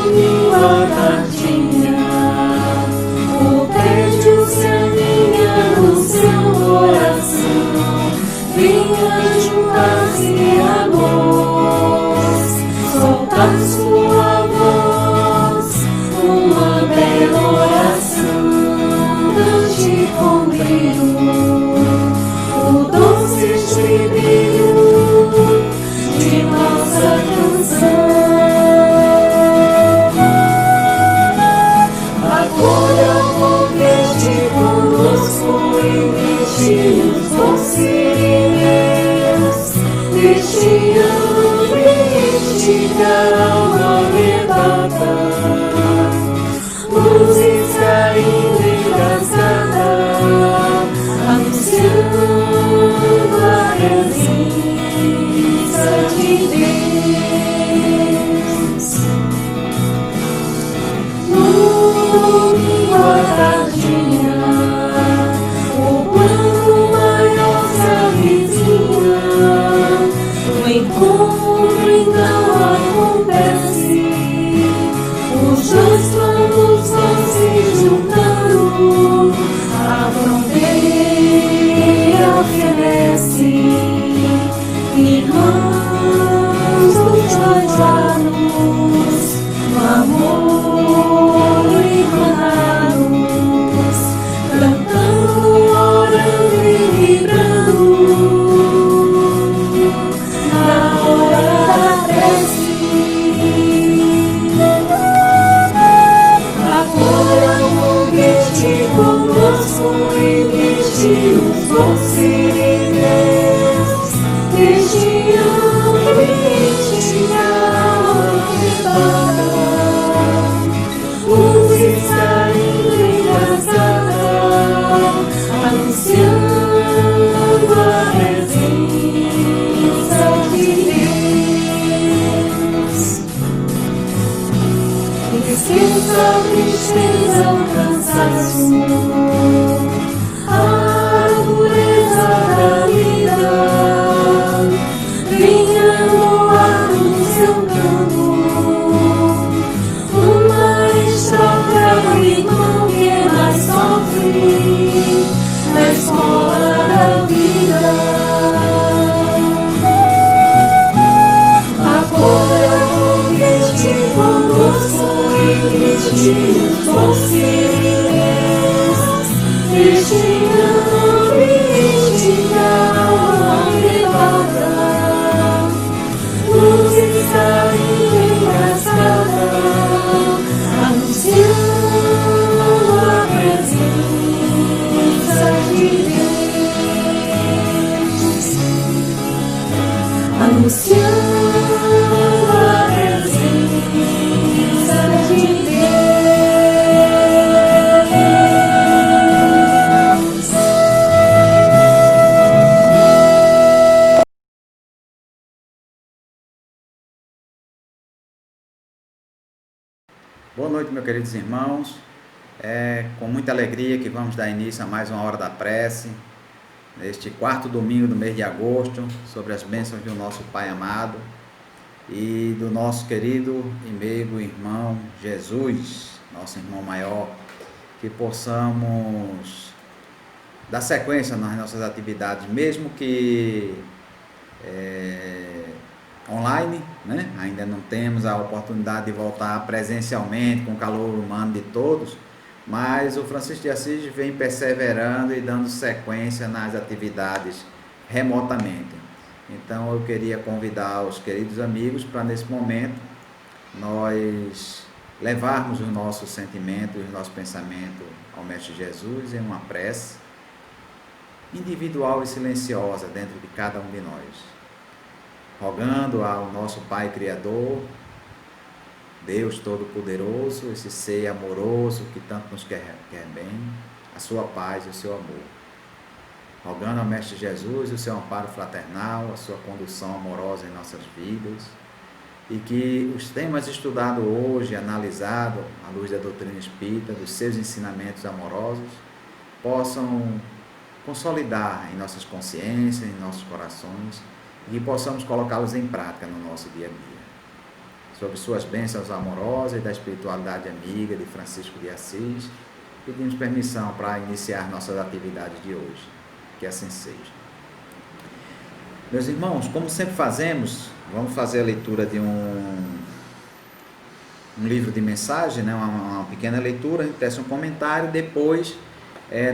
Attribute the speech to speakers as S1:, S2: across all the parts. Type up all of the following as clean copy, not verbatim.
S1: domingo à tardinha, o prédio se aninha no seu coração. Venha juntar-se a nós, soltar sua voz, uma bela oração. Cante com brilho o doce estribilho de nossa canção. Acolha o convite conosco e deixe os doces deste ambiente que a alma arrebata. Luzes caindo engasgada, anunciando a presença de Deus. No domingo à tardinha, o plano maior se avizinha. O encontro então acontece, os dois planos vão se juntando, a fronteira oferece, irmãos dos dois lados, no amor encarnados, cantando, orando e vibrando na hora da prece. Acolha o convite conosco e deixe os doces deste ambiente que a alma arrebata. Luzes caindo engasgada, anunciando a presença de Deus. Esqueça a tristeza, o cansaço, a dureza da vida. Venha no ar do seu canto uma estrofe ao irmão que mais sofre na escola da vida. Acolha o convite conosco e deixe os doces deste ambiente que a alma arrebata. Luzes caindo engasgada, anunciando a presença de Deus. Anunciando a presença de Deus.
S2: Boa noite, meus queridos irmãos. É com muita alegria que vamos dar início a mais uma hora da prece, neste quarto domingo do mês de agosto, sobre as bênçãos do nosso Pai amado e do nosso querido e meigo irmão Jesus, nosso irmão maior, que possamos dar sequência nas nossas atividades, mesmo que online, né? Ainda não temos a oportunidade de voltar presencialmente com o calor humano de todos, mas o Francisco de Assis vem perseverando e dando sequência nas atividades remotamente. Então eu queria convidar os queridos amigos para nesse momento nós levarmos o nosso sentimento e o nosso pensamento ao Mestre Jesus em uma prece individual e silenciosa dentro de cada um de nós, rogando ao nosso Pai Criador, Deus Todo-Poderoso, esse ser amoroso que tanto nos quer bem, a sua paz e o seu amor. Rogando ao Mestre Jesus o seu amparo fraternal, a sua condução amorosa em nossas vidas, e que os temas estudados hoje, analisados à luz da doutrina espírita, dos seus ensinamentos amorosos, possam consolidar em nossas consciências, em nossos corações, e que possamos colocá-los em prática no nosso dia a dia. sobre suas bênçãos amorosas e da espiritualidade amiga de Francisco de Assis. Pedimos permissão para iniciar nossas atividades de hoje. Que assim seja. Meus irmãos, como sempre fazemos, vamos fazer a leitura de um livro de mensagem, né? Uma pequena leitura, a gente tece um comentário, depois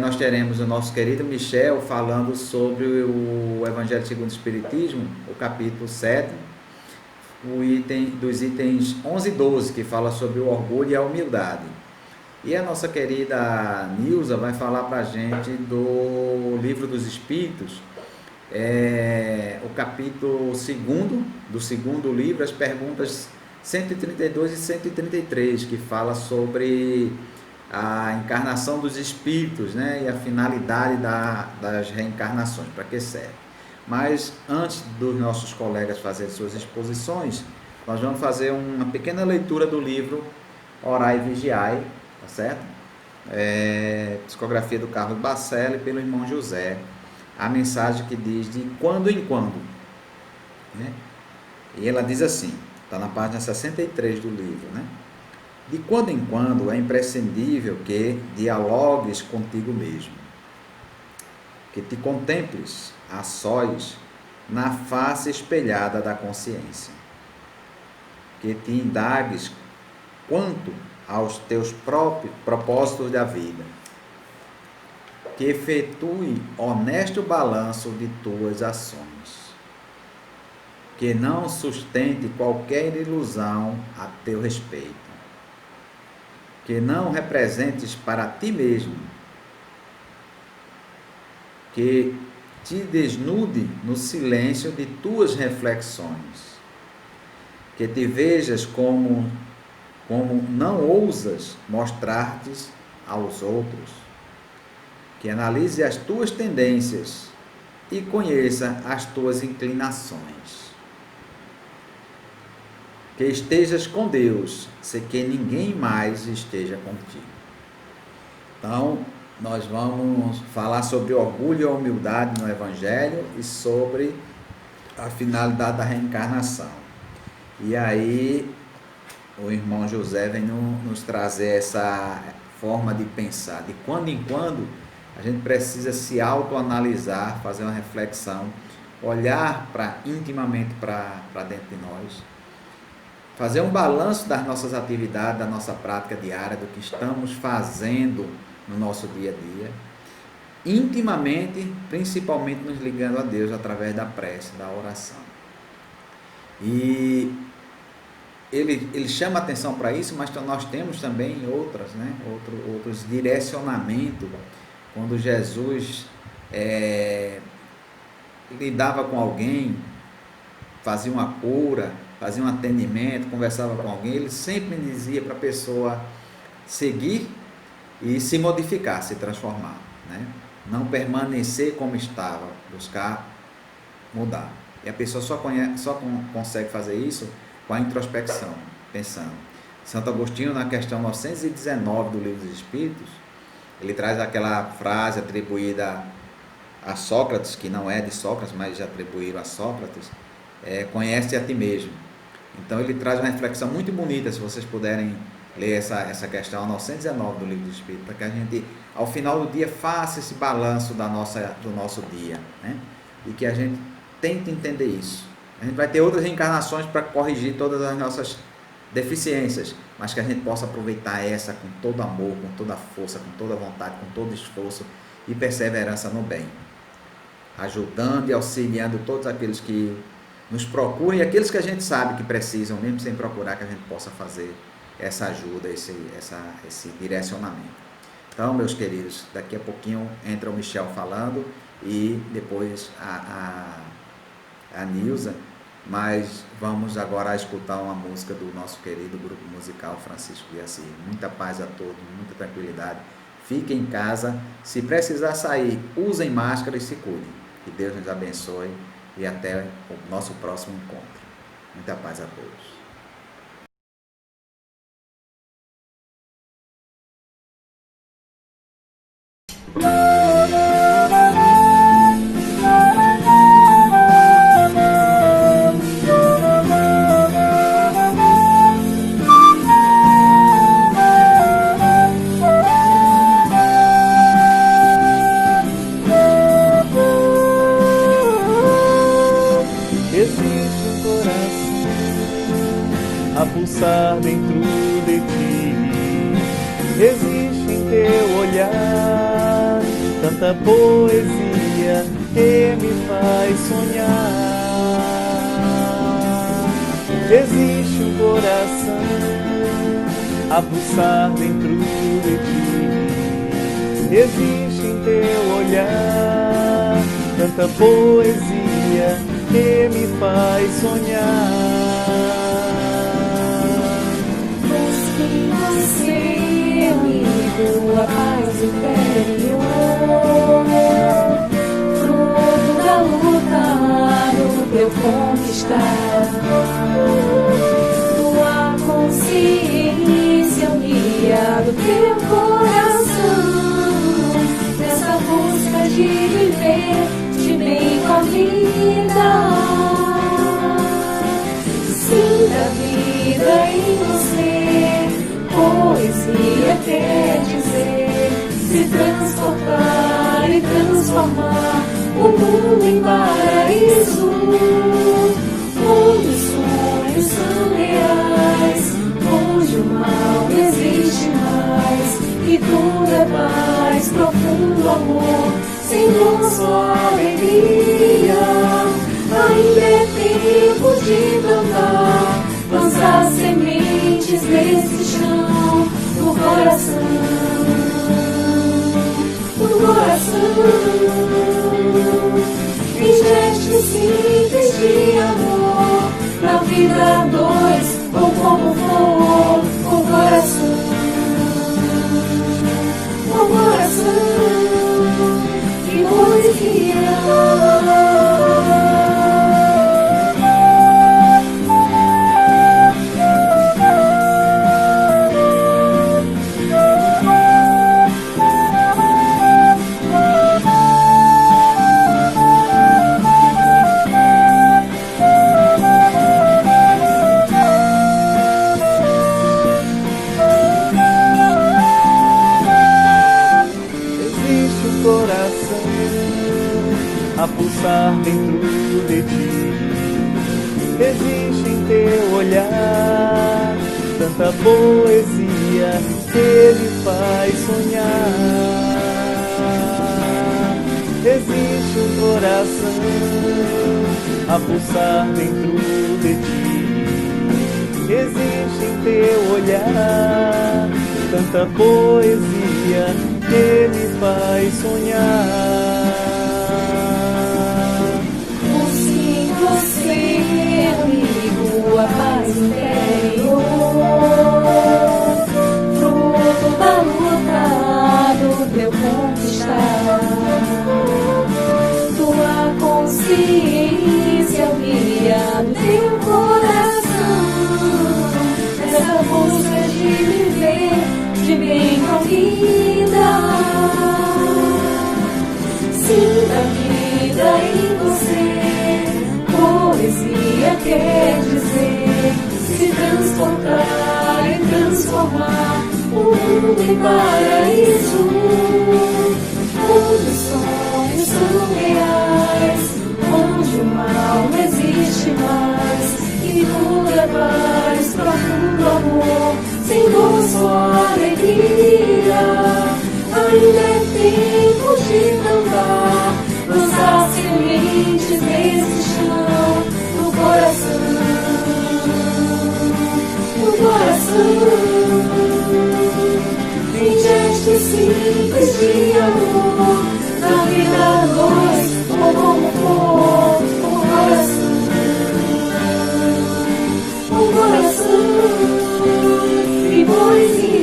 S2: nós teremos o nosso querido Michel falando sobre o Evangelho segundo o Espiritismo, o capítulo 7, dos itens 11 e 12, que fala sobre o orgulho e a humildade. E a nossa querida Nilza vai falar para a gente do Livro dos Espíritos, o capítulo 2 do segundo livro, as perguntas 132 e 133, que fala sobre a encarnação dos espíritos, né, e a finalidade das reencarnações, para que serve. Mas antes dos nossos colegas fazerem suas exposições, nós vamos fazer uma pequena leitura do livro Orai e Vigiai, tá certo? Psicografia do Carlos Bacelli pelo irmão José, a mensagem que diz de quando em quando, né? E ela diz assim, está na página 63 do livro, né? De quando em quando é imprescindível que dialogues contigo mesmo, que te contemples a sós na face espelhada da consciência, que te indagues quanto aos teus próprios propósitos da vida, que efetue honesto balanço de tuas ações, que não sustente qualquer ilusão a teu respeito, que não representes para ti mesmo, que te desnude no silêncio de tuas reflexões, que te vejas como não ousas mostrar-te aos outros, que analise as tuas tendências e conheça as tuas inclinações, que estejas com Deus, sem que ninguém mais esteja contigo. Então, nós vamos falar sobre orgulho e humildade no Evangelho e sobre a finalidade da reencarnação. E aí, o irmão José vem nos trazer essa forma de pensar. De quando em quando, a gente precisa se autoanalisar, fazer uma reflexão, olhar intimamente para dentro de nós, fazer um balanço das nossas atividades, da nossa prática diária, do que estamos fazendo no nosso dia a dia, intimamente, principalmente nos ligando a Deus através da prece, da oração. E ele chama atenção para isso, mas nós temos também outros direcionamentos. Quando Jesus lidava com alguém, fazia uma cura, fazia um atendimento, conversava com alguém, ele sempre dizia para a pessoa seguir e se modificar, se transformar, né? Não permanecer como estava, buscar mudar. E a pessoa só consegue fazer isso com a introspecção, pensando. Santo Agostinho, na questão 919 do Livro dos Espíritos, ele traz aquela frase atribuída a Sócrates, que não é de Sócrates, mas já atribuíram a Sócrates, conhece a ti mesmo. Então ele traz uma reflexão muito bonita, se vocês puderem ler essa questão 919 do Livro dos Espíritos, para que a gente, ao final do dia, faça esse balanço do nosso dia, né? E que a gente tente entender isso. A gente vai ter outras reencarnações para corrigir todas as nossas deficiências, mas que a gente possa aproveitar essa com todo amor, com toda força, com toda vontade, com todo esforço e perseverança no bem, ajudando e auxiliando todos aqueles que nos procuram e aqueles que a gente sabe que precisam, mesmo sem procurar, que a gente possa fazer essa ajuda, esse direcionamento. Então, meus queridos, daqui a pouquinho entra o Michel falando e depois a Nilza, mas vamos agora escutar uma música do nosso querido grupo musical Francisco de Assis. Muita paz a todos, muita tranquilidade. Fiquem em casa, se precisar sair, usem máscara e se cuidem. Que Deus nos abençoe e até o nosso próximo encontro. Muita paz a todos.
S3: tanta poesia que me faz sonhar. Existe um coração a pulsar dentro de ti. Existe em teu olhar tanta poesia que me faz sonhar.
S1: Busque em você, amigo, a paz interior, fruto da luta do teu conquistar. Tua consciência, o guia do teu coração, nessa busca de viver de bem com a vida. Sinta a vida em você, poesia quer dizer se transportar e transformar o mundo em paraíso, onde os sonhos são reais, onde o mal não existe mais, e tudo é paz, profundo amor, sem dor, só alegria. Ainda é tempo de plantar, lançar sementes nesse chão, no coração, no coração. Em gestos simples de amor, na vida dois, ou como for, o coração, o coração. E poesia.
S3: A pulsar dentro de ti. Existe em teu olhar tanta poesia que me faz sonhar. Existe um coração a pulsar dentro de ti. Existe em teu olhar tanta poesia que me faz sonhar.
S1: Você, amigo, a paz interior, fruto da luta do teu conquistar. Tua consciência, o guia do teu coração, essa busca de viver de bem com a vida. Sinta a vida em você, poesia quer dizer se transportar e transformar o mundo em paraíso, onde os sonhos são reais, onde o mal não existe mais, e tudo é paz, profundo amor, sem dor, só alegria. Ainda é tempo de plantar, lançar sementes nesse chão, no coração, no coração. Em gestos simples de amor, na vida dois, ou como for, o coração, e poesia.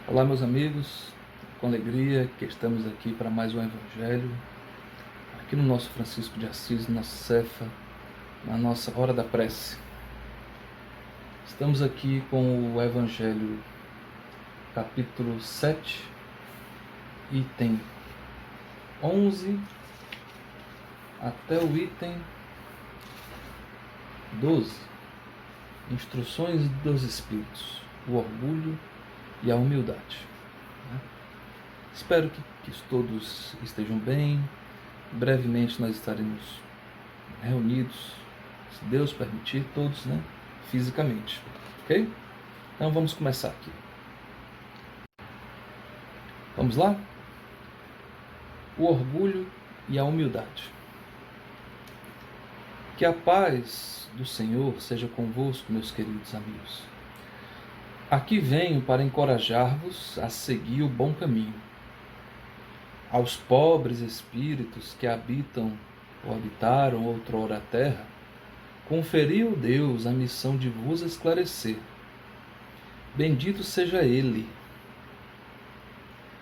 S4: Olá, meus amigos, com alegria que estamos aqui para mais um Evangelho, aqui no nosso Francisco de Assis, no nosso Cefa, na nossa Hora da Prece. Estamos aqui com o Evangelho, capítulo 7, item 11, até o item 12, Instruções dos Espíritos, o orgulho e a humildade. Espero que todos estejam bem, brevemente nós estaremos reunidos, se Deus permitir, todos, né? Fisicamente. Ok? Então vamos começar aqui. Vamos lá? O orgulho e a humildade. Que a paz do Senhor seja convosco, meus queridos amigos. Aqui venho para encorajar-vos a seguir o bom caminho. Aos pobres espíritos que habitam ou habitaram outrora a terra, conferiu Deus a missão de vos esclarecer. Bendito seja Ele,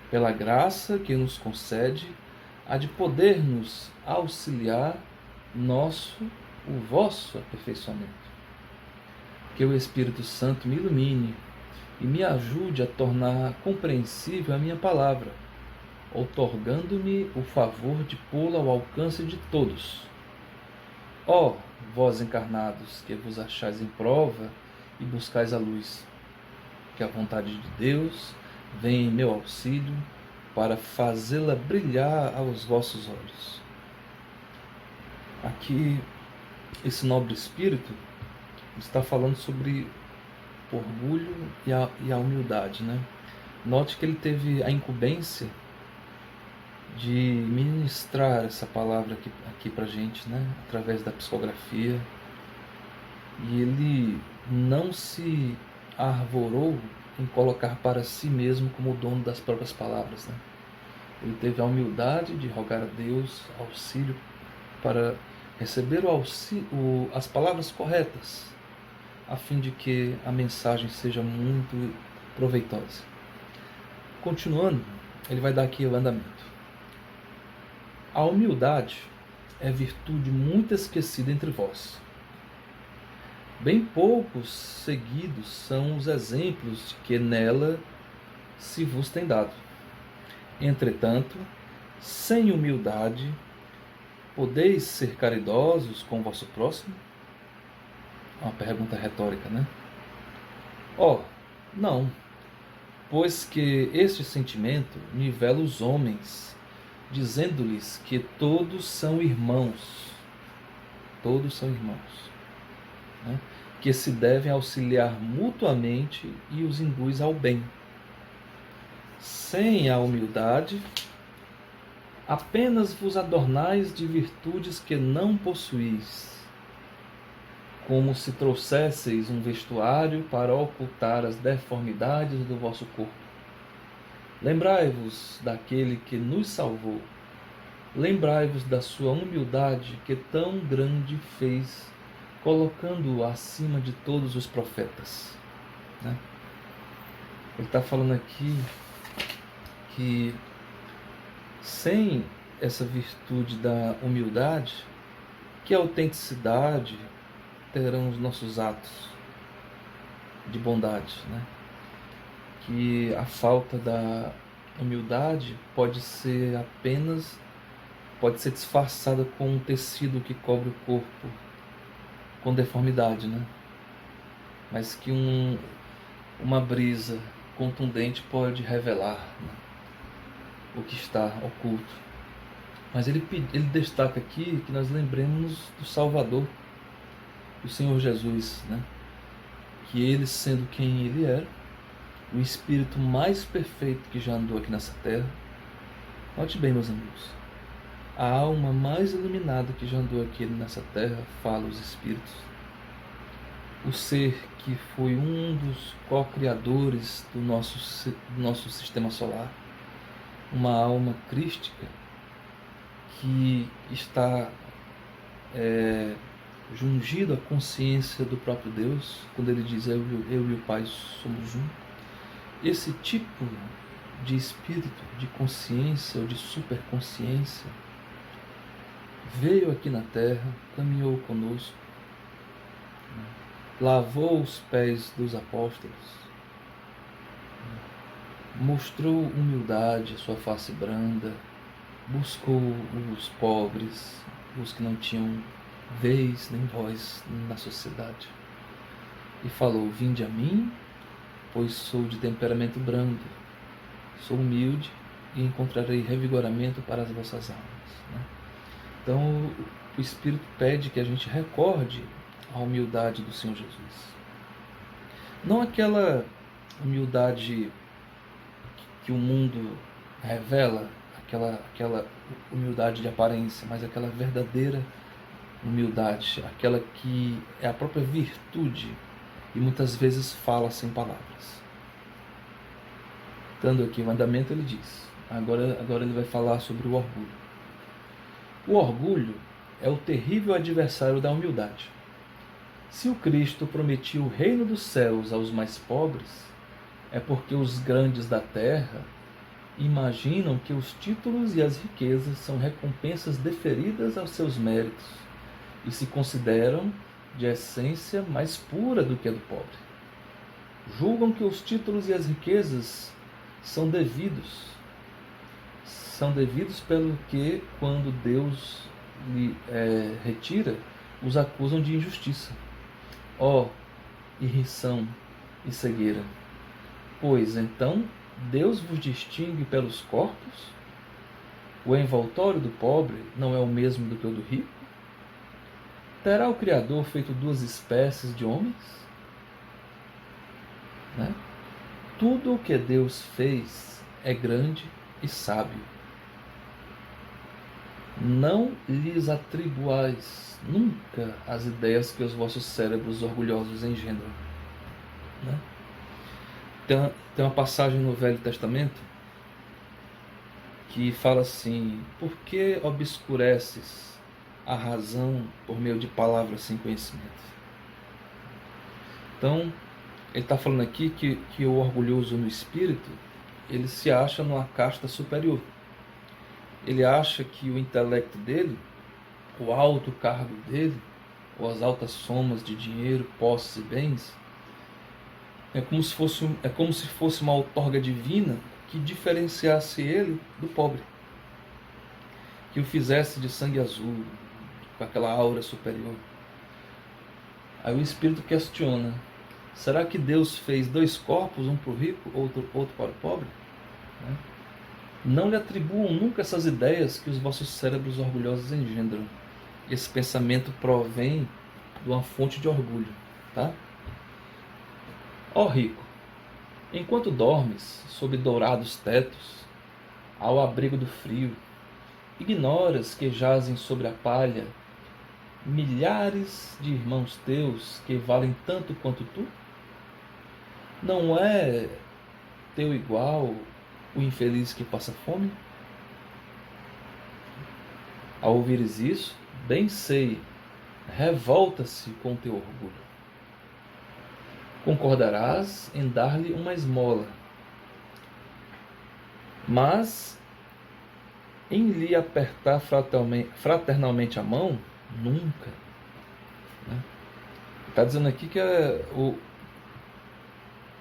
S4: pela graça que nos concede a de poder nos auxiliar o vosso aperfeiçoamento. Que o Espírito Santo me ilumine e me ajude a tornar compreensível a minha palavra, outorgando-me o favor de pô-la ao alcance de todos. Ó, vós encarnados, que vos achais em prova e buscais a luz, que a vontade de Deus venha em meu auxílio para fazê-la brilhar aos vossos olhos. Aqui, esse nobre espírito está falando sobre orgulho e a humildade, né? Note que ele teve a incumbência de ministrar essa palavra aqui para a gente, né? Através da psicografia. E ele não se arvorou em colocar para si mesmo como o dono das próprias palavras, né? Ele teve a humildade de rogar a Deus auxílio para receber as palavras corretas, a fim de que a mensagem seja muito proveitosa. Continuando, ele vai dar aqui o andamento. A humildade é virtude muito esquecida entre vós. Bem poucos seguidos são os exemplos que nela se vos tem dado. Entretanto, sem humildade, podeis ser caridosos com o vosso próximo? Uma pergunta retórica, né? Não, pois que este sentimento nivela os homens, dizendo-lhes que todos são irmãos, né? Que se devem auxiliar mutuamente e os induz ao bem. Sem a humildade, apenas vos adornais de virtudes que não possuís, como se trouxesseis um vestuário para ocultar as deformidades do vosso corpo. Lembrai-vos daquele que nos salvou. Lembrai-vos da sua humildade que tão grande fez, colocando-o acima de todos os profetas, né? Ele está falando aqui que sem essa virtude da humildade, que autenticidade terão os nossos atos de bondade, né? Que a falta da humildade pode ser disfarçada com um tecido que cobre o corpo com deformidade, né? Mas que uma brisa contundente pode revelar, né, o que está oculto. Mas ele destaca aqui que nós lembremos do Salvador, do Senhor Jesus, né? Que ele, sendo quem ele era, o Espírito mais perfeito que já andou aqui nessa terra. Note bem, meus amigos, a alma mais iluminada que já andou aqui nessa terra, fala os Espíritos. O ser que foi um dos co-criadores do nosso sistema solar, uma alma crística que está jungido à consciência do próprio Deus, quando ele diz eu e o Pai somos um. Esse tipo de espírito, de consciência ou de superconsciência, veio aqui na Terra, caminhou conosco, lavou os pés dos apóstolos, mostrou humildade, a sua face branda, buscou os pobres, os que não tinham vez nem voz na sociedade, e falou: vinde a mim, pois sou de temperamento brando, sou humilde e encontrarei revigoramento para as vossas almas, né? Então o Espírito pede que a gente recorde a humildade do Senhor Jesus. Não aquela humildade que o mundo revela, aquela humildade de aparência, mas aquela verdadeira humildade, aquela que é a própria virtude e muitas vezes fala sem palavras. Dando aqui o mandamento, ele diz, agora ele vai falar sobre o orgulho. O orgulho é o terrível adversário da humildade. Se o Cristo prometia o reino dos céus aos mais pobres, é porque os grandes da terra imaginam que os títulos e as riquezas são recompensas deferidas aos seus méritos e se consideram de essência mais pura do que a do pobre. Julgam que os títulos e as riquezas são devidos pelo que, quando Deus lhe retira, os acusam de injustiça. Ó, irrição e cegueira! Pois então Deus vos distingue pelos corpos? O envoltório do pobre não é o mesmo do que o do rico? Terá o Criador feito duas espécies de homens? Né? Tudo o que Deus fez é grande e sábio. Não lhes atribuais nunca as ideias que os vossos cérebros orgulhosos engendram. Né? Tem uma passagem no Velho Testamento que fala assim: por que obscureces a razão por meio de palavras sem conhecimento? Então, ele está falando aqui que o orgulhoso no espírito, ele se acha numa casta superior. Ele acha que o intelecto dele, o alto cargo dele, ou as altas somas de dinheiro, posses e bens, é como se fosse uma outorga divina que diferenciasse ele do pobre, que o fizesse de sangue azul, com aquela aura superior. Aí o Espírito questiona: será que Deus fez dois corpos, um para o rico, outro para o pobre? Não lhe atribuam nunca essas ideias que os vossos cérebros orgulhosos engendram. Esse pensamento provém de uma fonte de orgulho, tá? Ó rico, enquanto dormes sob dourados tetos, ao abrigo do frio, ignoras que jazem sobre a palha milhares de irmãos teus que valem tanto quanto tu? Não é teu igual o infeliz que passa fome? Ao ouvires isso, bem sei, revolta-se com teu orgulho. Concordarás em dar-lhe uma esmola, mas em lhe apertar fraternalmente a mão, nunca. Está dizendo aqui que o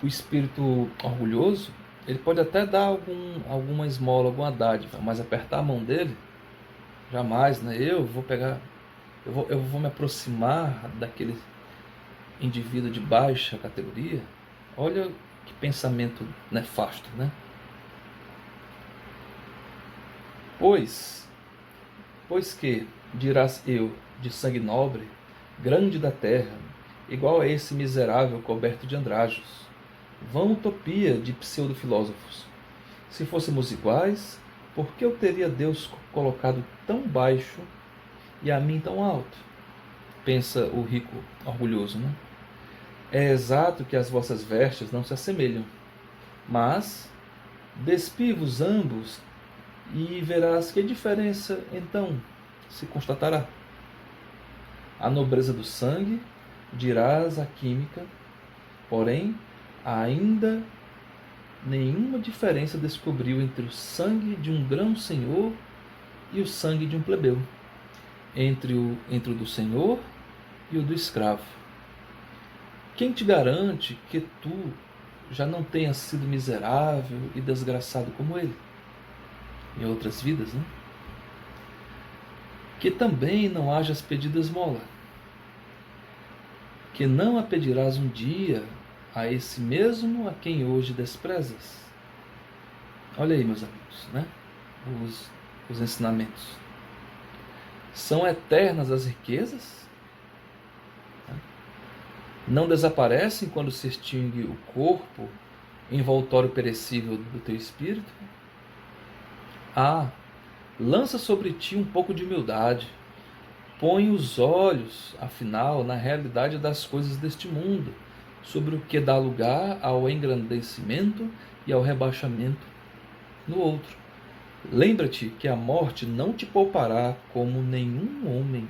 S4: espírito orgulhoso, ele pode até dar alguma esmola, alguma dádiva, mas apertar a mão dele, jamais, né? Eu vou me aproximar daquele indivíduo de baixa categoria. Olha que pensamento nefasto, né? Pois que, dirás eu, de sangue nobre, grande da terra, igual a esse miserável coberto de andrajos, vã utopia de pseudo-filósofos. Se fôssemos iguais, por que eu teria Deus colocado tão baixo e a mim tão alto? Pensa o rico orgulhoso, né? É exato que as vossas vestes não se assemelham, mas despi-vos ambos e verás que diferença então se constatará. A nobreza do sangue, dirás a química, porém ainda nenhuma diferença descobriu entre o sangue de um grão-senhor e o sangue de um plebeu, entre o do senhor e o do escravo. Quem te garante que tu já não tenhas sido miserável e desgraçado como ele, em outras vidas, né? Que também não hajas pedido esmola, que não a pedirás um dia a esse mesmo a quem hoje desprezas. Olha aí, meus amigos, né? Os ensinamentos. São eternas as riquezas? Não desaparecem quando se extingue o corpo, envoltório perecível do teu espírito? Lança sobre ti um pouco de humildade. Põe os olhos, afinal, na realidade das coisas deste mundo, sobre o que dá lugar ao engrandecimento e ao rebaixamento no outro. Lembra-te que a morte não te poupará como nenhum homem,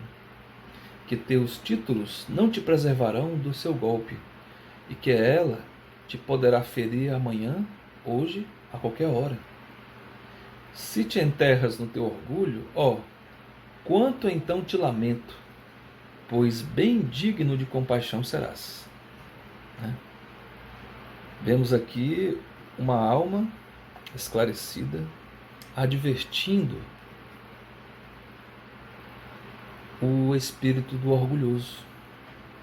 S4: que teus títulos não te preservarão do seu golpe, e que ela te poderá ferir amanhã, hoje, a qualquer hora. Se te enterras no teu orgulho, quanto então te lamento, pois bem digno de compaixão serás. Vemos aqui uma alma esclarecida, advertindo o espírito do orgulhoso,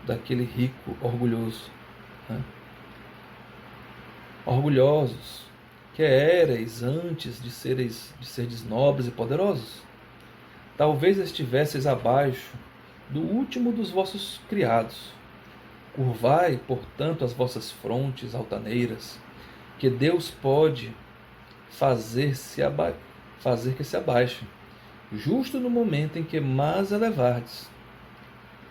S4: daquele rico orgulhoso. Orgulhosos, que éreis antes de seres nobres e poderosos. Talvez estivesseis abaixo do último dos vossos criados. Curvai, portanto, as vossas frontes altaneiras, que Deus pode fazer que se abaixem, justo no momento em que mais elevardes.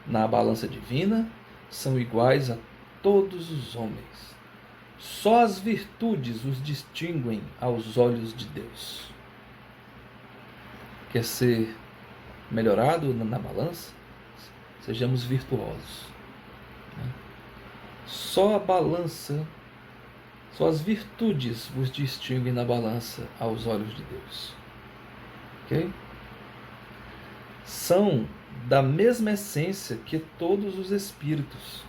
S4: Na balança divina, são iguais a todos os homens. Só as virtudes os distinguem aos olhos de Deus. Quer ser melhorado na balança? Sejamos virtuosos. Só a balança, só as virtudes vos distinguem na balança aos olhos de Deus. Ok? São da mesma essência que todos os espíritos.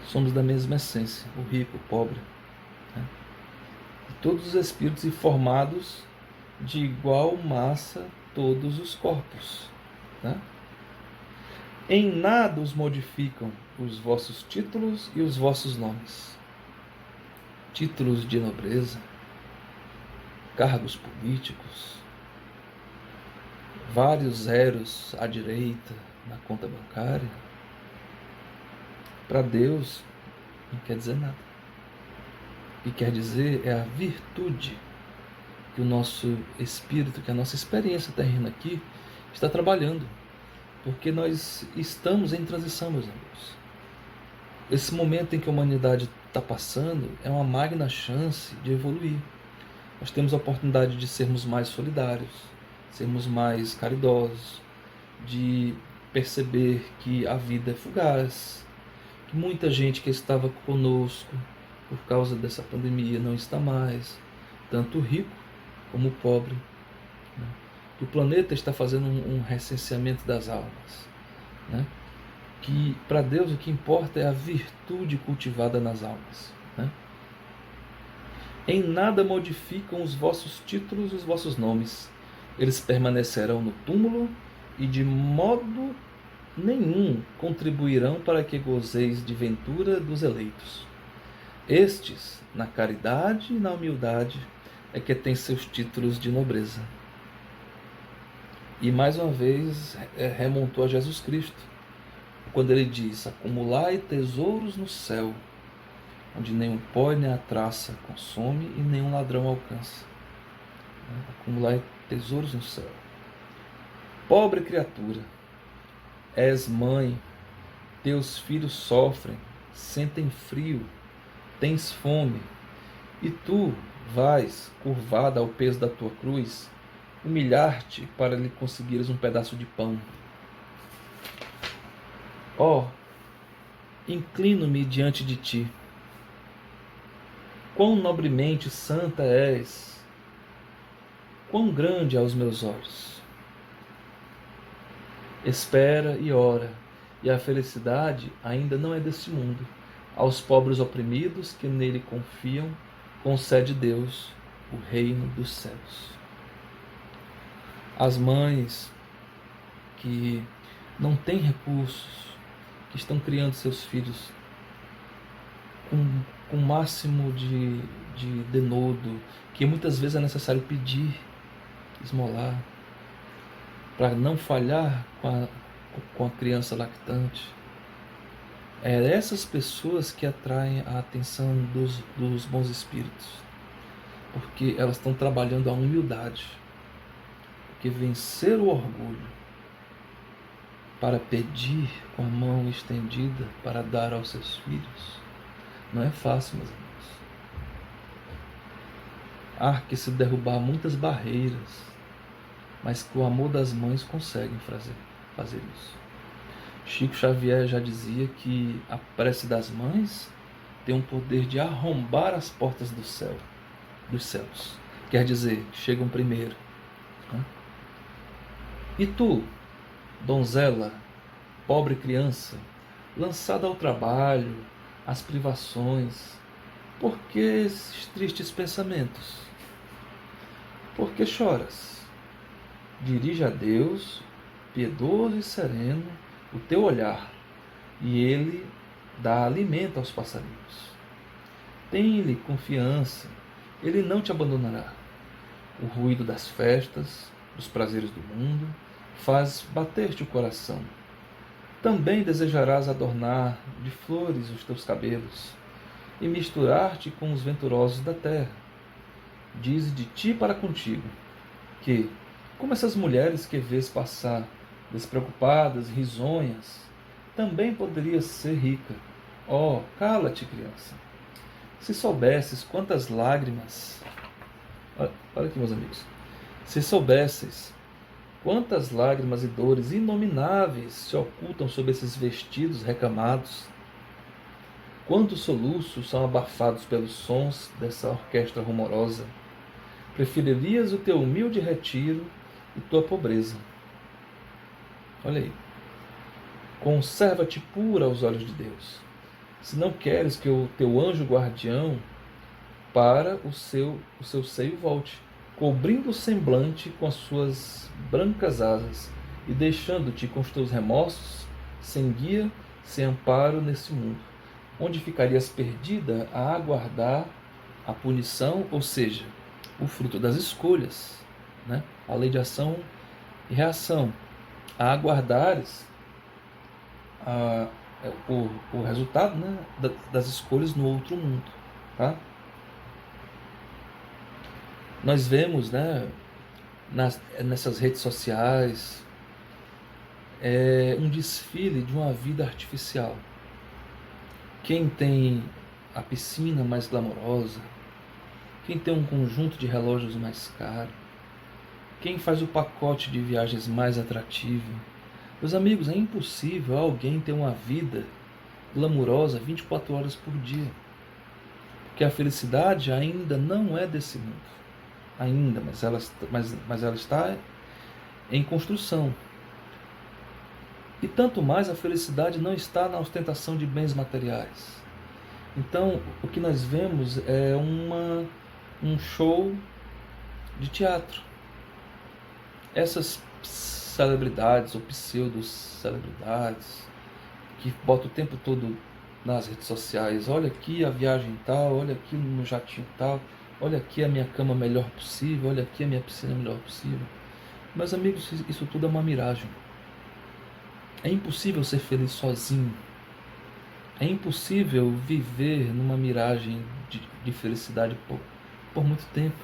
S4: Somos da mesma essência, o rico, o pobre. Todos os espíritos e formados de igual massa todos os corpos. Em nada os modificam os vossos títulos e os vossos nomes. Títulos de nobreza, cargos políticos, vários zeros à direita na conta bancária. Para Deus não quer dizer nada. O que quer dizer é a virtude que o nosso espírito, que a nossa experiência terrena aqui está trabalhando. Porque nós estamos em transição, meus amigos. Esse momento em que a humanidade está passando é uma magna chance de evoluir. Nós temos a oportunidade de sermos mais solidários, sermos mais caridosos, de perceber que a vida é fugaz, que muita gente que estava conosco por causa dessa pandemia não está mais, tanto o rico como o pobre. Que o planeta está fazendo um recenseamento das almas. Que para Deus o que importa é a virtude cultivada nas almas. Em nada modificam os vossos títulos e os vossos nomes. Eles permanecerão no túmulo e de modo nenhum contribuirão para que gozeis de ventura dos eleitos. Estes, na caridade e na humildade, é que têm seus títulos de nobreza. E mais uma vez remontou a Jesus Cristo, quando ele diz: acumulai tesouros no céu, onde nem o pó nem a traça consome e nenhum ladrão alcança. Acumulai tesouros no céu. Pobre criatura, és mãe, teus filhos sofrem, sentem frio, tens fome, e tu vais, curvada ao peso da tua cruz, humilhar-te para lhe conseguires um pedaço de pão. Inclino-me diante de ti. Quão nobremente santa és, quão grande aos meus olhos. Espera e ora, e a felicidade ainda não é deste mundo. Aos pobres oprimidos que nele confiam, concede Deus o reino dos céus. As mães que não têm recursos, que estão criando seus filhos com o máximo de denodo, que muitas vezes é necessário pedir, esmolar. para não falhar com a criança lactante. É essas pessoas que atraem a atenção dos bons espíritos, porque elas estão trabalhando a humildade, porque vencer o orgulho para pedir com a mão estendida para dar aos seus filhos não é fácil, meus amigos. Há que se derrubar muitas barreiras, mas que o amor das mães consegue fazer isso. Chico Xavier já dizia que a prece das mães tem um poder de arrombar as portas dos céus. Quer dizer, chegam primeiro. Né? E tu, donzela, pobre criança, lançada ao trabalho, às privações, por que esses tristes pensamentos? Por que choras? Dirige a Deus, piedoso e sereno, o teu olhar, e Ele dá alimento aos passarinhos. Tem-lhe confiança, Ele não te abandonará. O ruído das festas, dos prazeres do mundo, faz bater-te o coração. Também desejarás adornar de flores os teus cabelos e misturar-te com os venturosos da terra. Dize de ti para contigo que, como essas mulheres que vês passar, despreocupadas, risonhas, também poderias ser rica. Oh, cala-te, criança. Se soubesses quantas lágrimas... Olha aqui, meus amigos. Se soubesses quantas lágrimas e dores inomináveis se ocultam sob esses vestidos recamados, quantos soluços são abafados pelos sons dessa orquestra rumorosa, preferirias o teu humilde retiro e tua pobreza. Olha aí. Conserva-te pura aos olhos de Deus. Se não queres que o teu anjo guardião para o seu seio volte, cobrindo o semblante com as suas brancas asas e deixando-te com os teus remorsos, sem guia, sem amparo nesse mundo, onde ficarias perdida a aguardar a punição, ou seja, o fruto das escolhas, né? A lei de ação e reação, a aguardares o resultado, né, das escolhas no outro mundo. Tá? Nós vemos, né, nessas redes sociais um desfile de uma vida artificial. Quem tem a piscina mais glamourosa, quem tem um conjunto de relógios mais caro, quem faz o pacote de viagens mais atrativo. Meus amigos, é impossível alguém ter uma vida glamurosa 24 horas por dia. Porque a felicidade ainda não é desse mundo. Ainda, mas ela está em construção. E tanto mais a felicidade não está na ostentação de bens materiais. Então, o que nós vemos é um show de teatro. Essas celebridades ou pseudo-celebridades que botam o tempo todo nas redes sociais, olha aqui a viagem tal, olha aqui no jatinho tal, olha aqui a minha cama melhor possível, olha aqui a minha piscina melhor possível. Meus amigos, isso tudo é uma miragem. É impossível ser feliz sozinho. É impossível viver numa miragem de felicidade por muito tempo.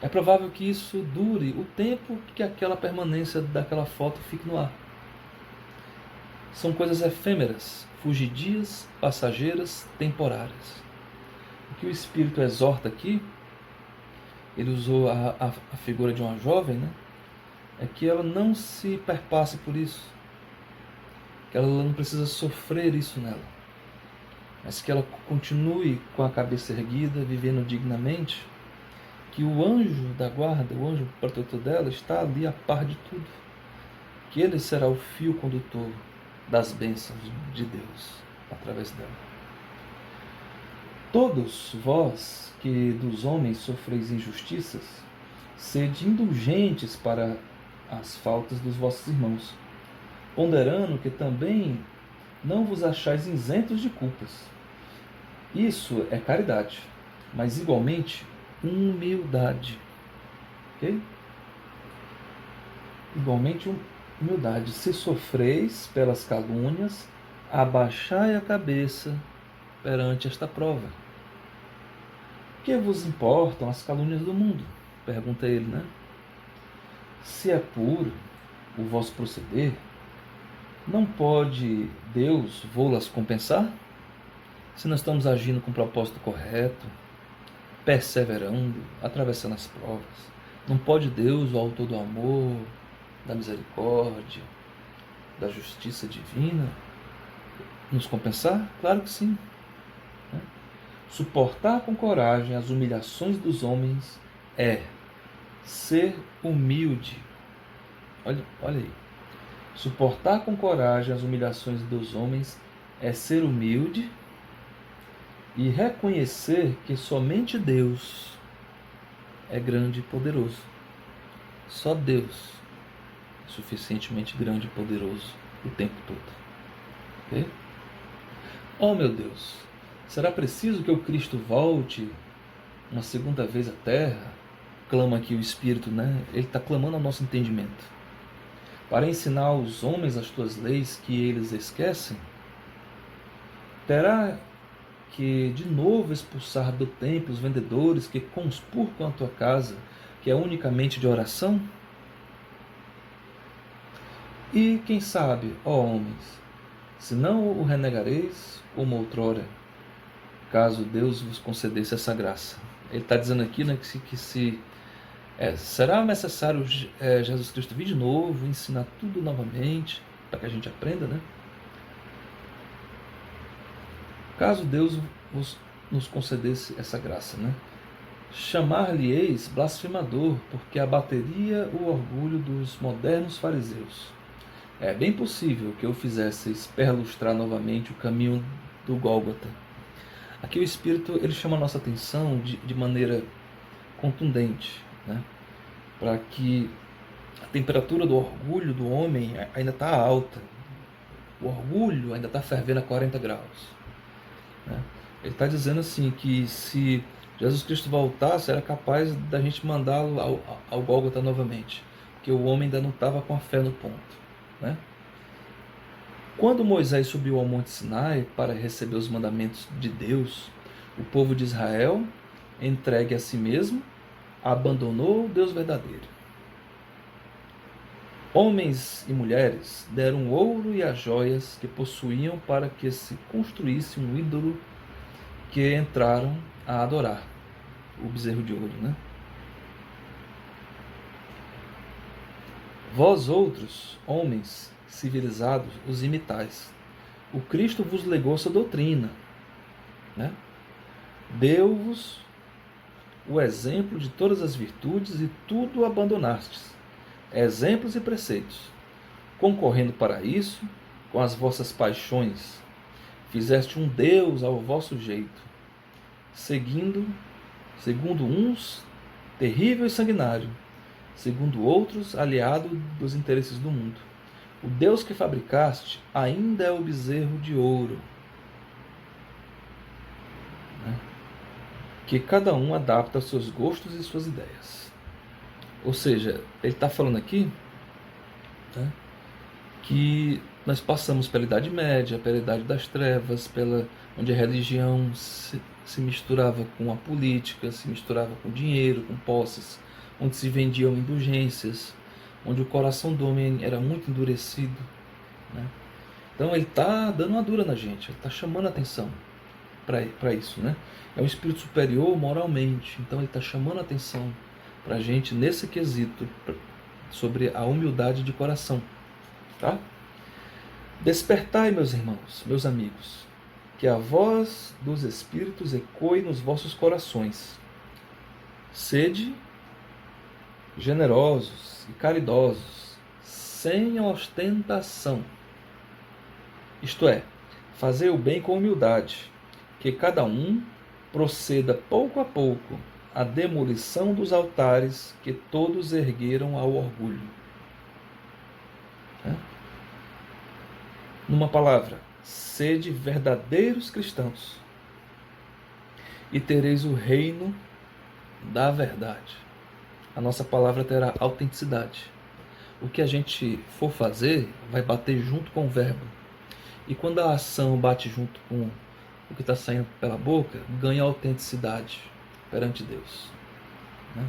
S4: É provável que isso dure o tempo que aquela permanência daquela foto fique no ar. São coisas efêmeras, fugidias, passageiras, temporárias. O que o Espírito exorta aqui, ele usou a figura de uma jovem, né? É que ela não se perpasse por isso, que ela não precisa sofrer isso nela, mas que ela continue com a cabeça erguida, vivendo dignamente, que o anjo da guarda, o anjo protetor dela, está ali a par de tudo, que ele será o fio condutor das bênçãos de Deus através dela. Todos vós que dos homens sofreis injustiças, sede indulgentes para as faltas dos vossos irmãos, ponderando que também não vos achais isentos de culpas. Isso é caridade, mas igualmente humildade. Ok? Igualmente, humildade. Se sofreis pelas calúnias, abaixai a cabeça perante esta prova. Que vos importam as calúnias do mundo? Pergunta ele, né? Se é puro o vosso proceder, não pode Deus vô-las compensar? Se nós estamos agindo com o propósito correto, perseverando, atravessando as provas, não pode Deus, o autor do amor, da misericórdia, da justiça divina, nos compensar? Claro que sim. Suportar com coragem as humilhações dos homens é ser humilde. Olha aí. Suportar com coragem as humilhações dos homens é ser humilde e reconhecer que somente Deus é grande e poderoso. Só Deus é suficientemente grande e poderoso o tempo todo. Ok? Oh, meu Deus! Será preciso que o Cristo volte uma segunda vez à Terra? Clama aqui o Espírito, né? Ele está clamando ao nosso entendimento. Para ensinar aos homens as tuas leis que eles esquecem? Terá que de novo expulsar do templo os vendedores que conspurcam a tua casa, que é unicamente de oração? E quem sabe, ó homens, se não o renegareis como outrora, caso Deus vos concedesse essa graça. Ele está dizendo aqui, né, será necessário Jesus Cristo vir de novo, ensinar tudo novamente, para que a gente aprenda, né? Caso Deus nos concedesse essa graça, né? Chamar-lhe-eis blasfemador, porque abateria o orgulho dos modernos fariseus. É bem possível que eu fizesseis perlustrar novamente o caminho do Gólgota. Aqui o Espírito ele chama a nossa atenção de maneira contundente, né? Para que a temperatura do orgulho do homem ainda está alta. O orgulho ainda está fervendo a 40 graus. Né? Ele está dizendo assim que se Jesus Cristo voltasse, era capaz da gente mandá-lo ao Gólgota novamente, porque o homem ainda não estava com a fé no ponto. Né? Quando Moisés subiu ao Monte Sinai para receber os mandamentos de Deus, o povo de Israel, entregue a si mesmo, abandonou o Deus verdadeiro. Homens e mulheres deram o ouro e as joias que possuíam para que se construísse um ídolo que entraram a adorar, o bezerro de ouro, né? Vós outros, homens civilizados, os imitais. O Cristo vos legou essa doutrina, né? Deu-vos o exemplo de todas as virtudes e tudo abandonastes, exemplos e preceitos, concorrendo para isso com as vossas paixões, fizeste um Deus ao vosso jeito, segundo uns terrível e sanguinário, segundo outros aliado dos interesses do mundo. O Deus que fabricaste ainda é o bezerro de ouro, né? Que cada um adapta aos seus gostos e suas ideias. Ou seja, ele está falando aqui, né, que nós passamos pela Idade Média, pela Idade das Trevas, onde a religião se misturava com a política, se misturava com dinheiro, com posses, onde se vendiam indulgências, onde o coração do homem era muito endurecido, né? Então ele está dando uma dura na gente, ele está chamando a atenção para isso, né? É um espírito superior moralmente, então ele está chamando a atenção para a gente nesse quesito sobre a humildade de coração, tá? Despertai, meus irmãos, meus amigos, que a voz dos Espíritos ecoe nos vossos corações. Sede generosos e caridosos, sem ostentação. Isto é, fazei o bem com humildade, que cada um proceda pouco a pouco à demolição dos altares que todos ergueram ao orgulho. Numa palavra, sede verdadeiros cristãos e tereis o reino da verdade. A nossa palavra terá autenticidade. o que a gente for fazer vai bater junto com o verbo. E quando a ação bate junto com o que está saindo pela boca, ganha autenticidade perante Deus, né?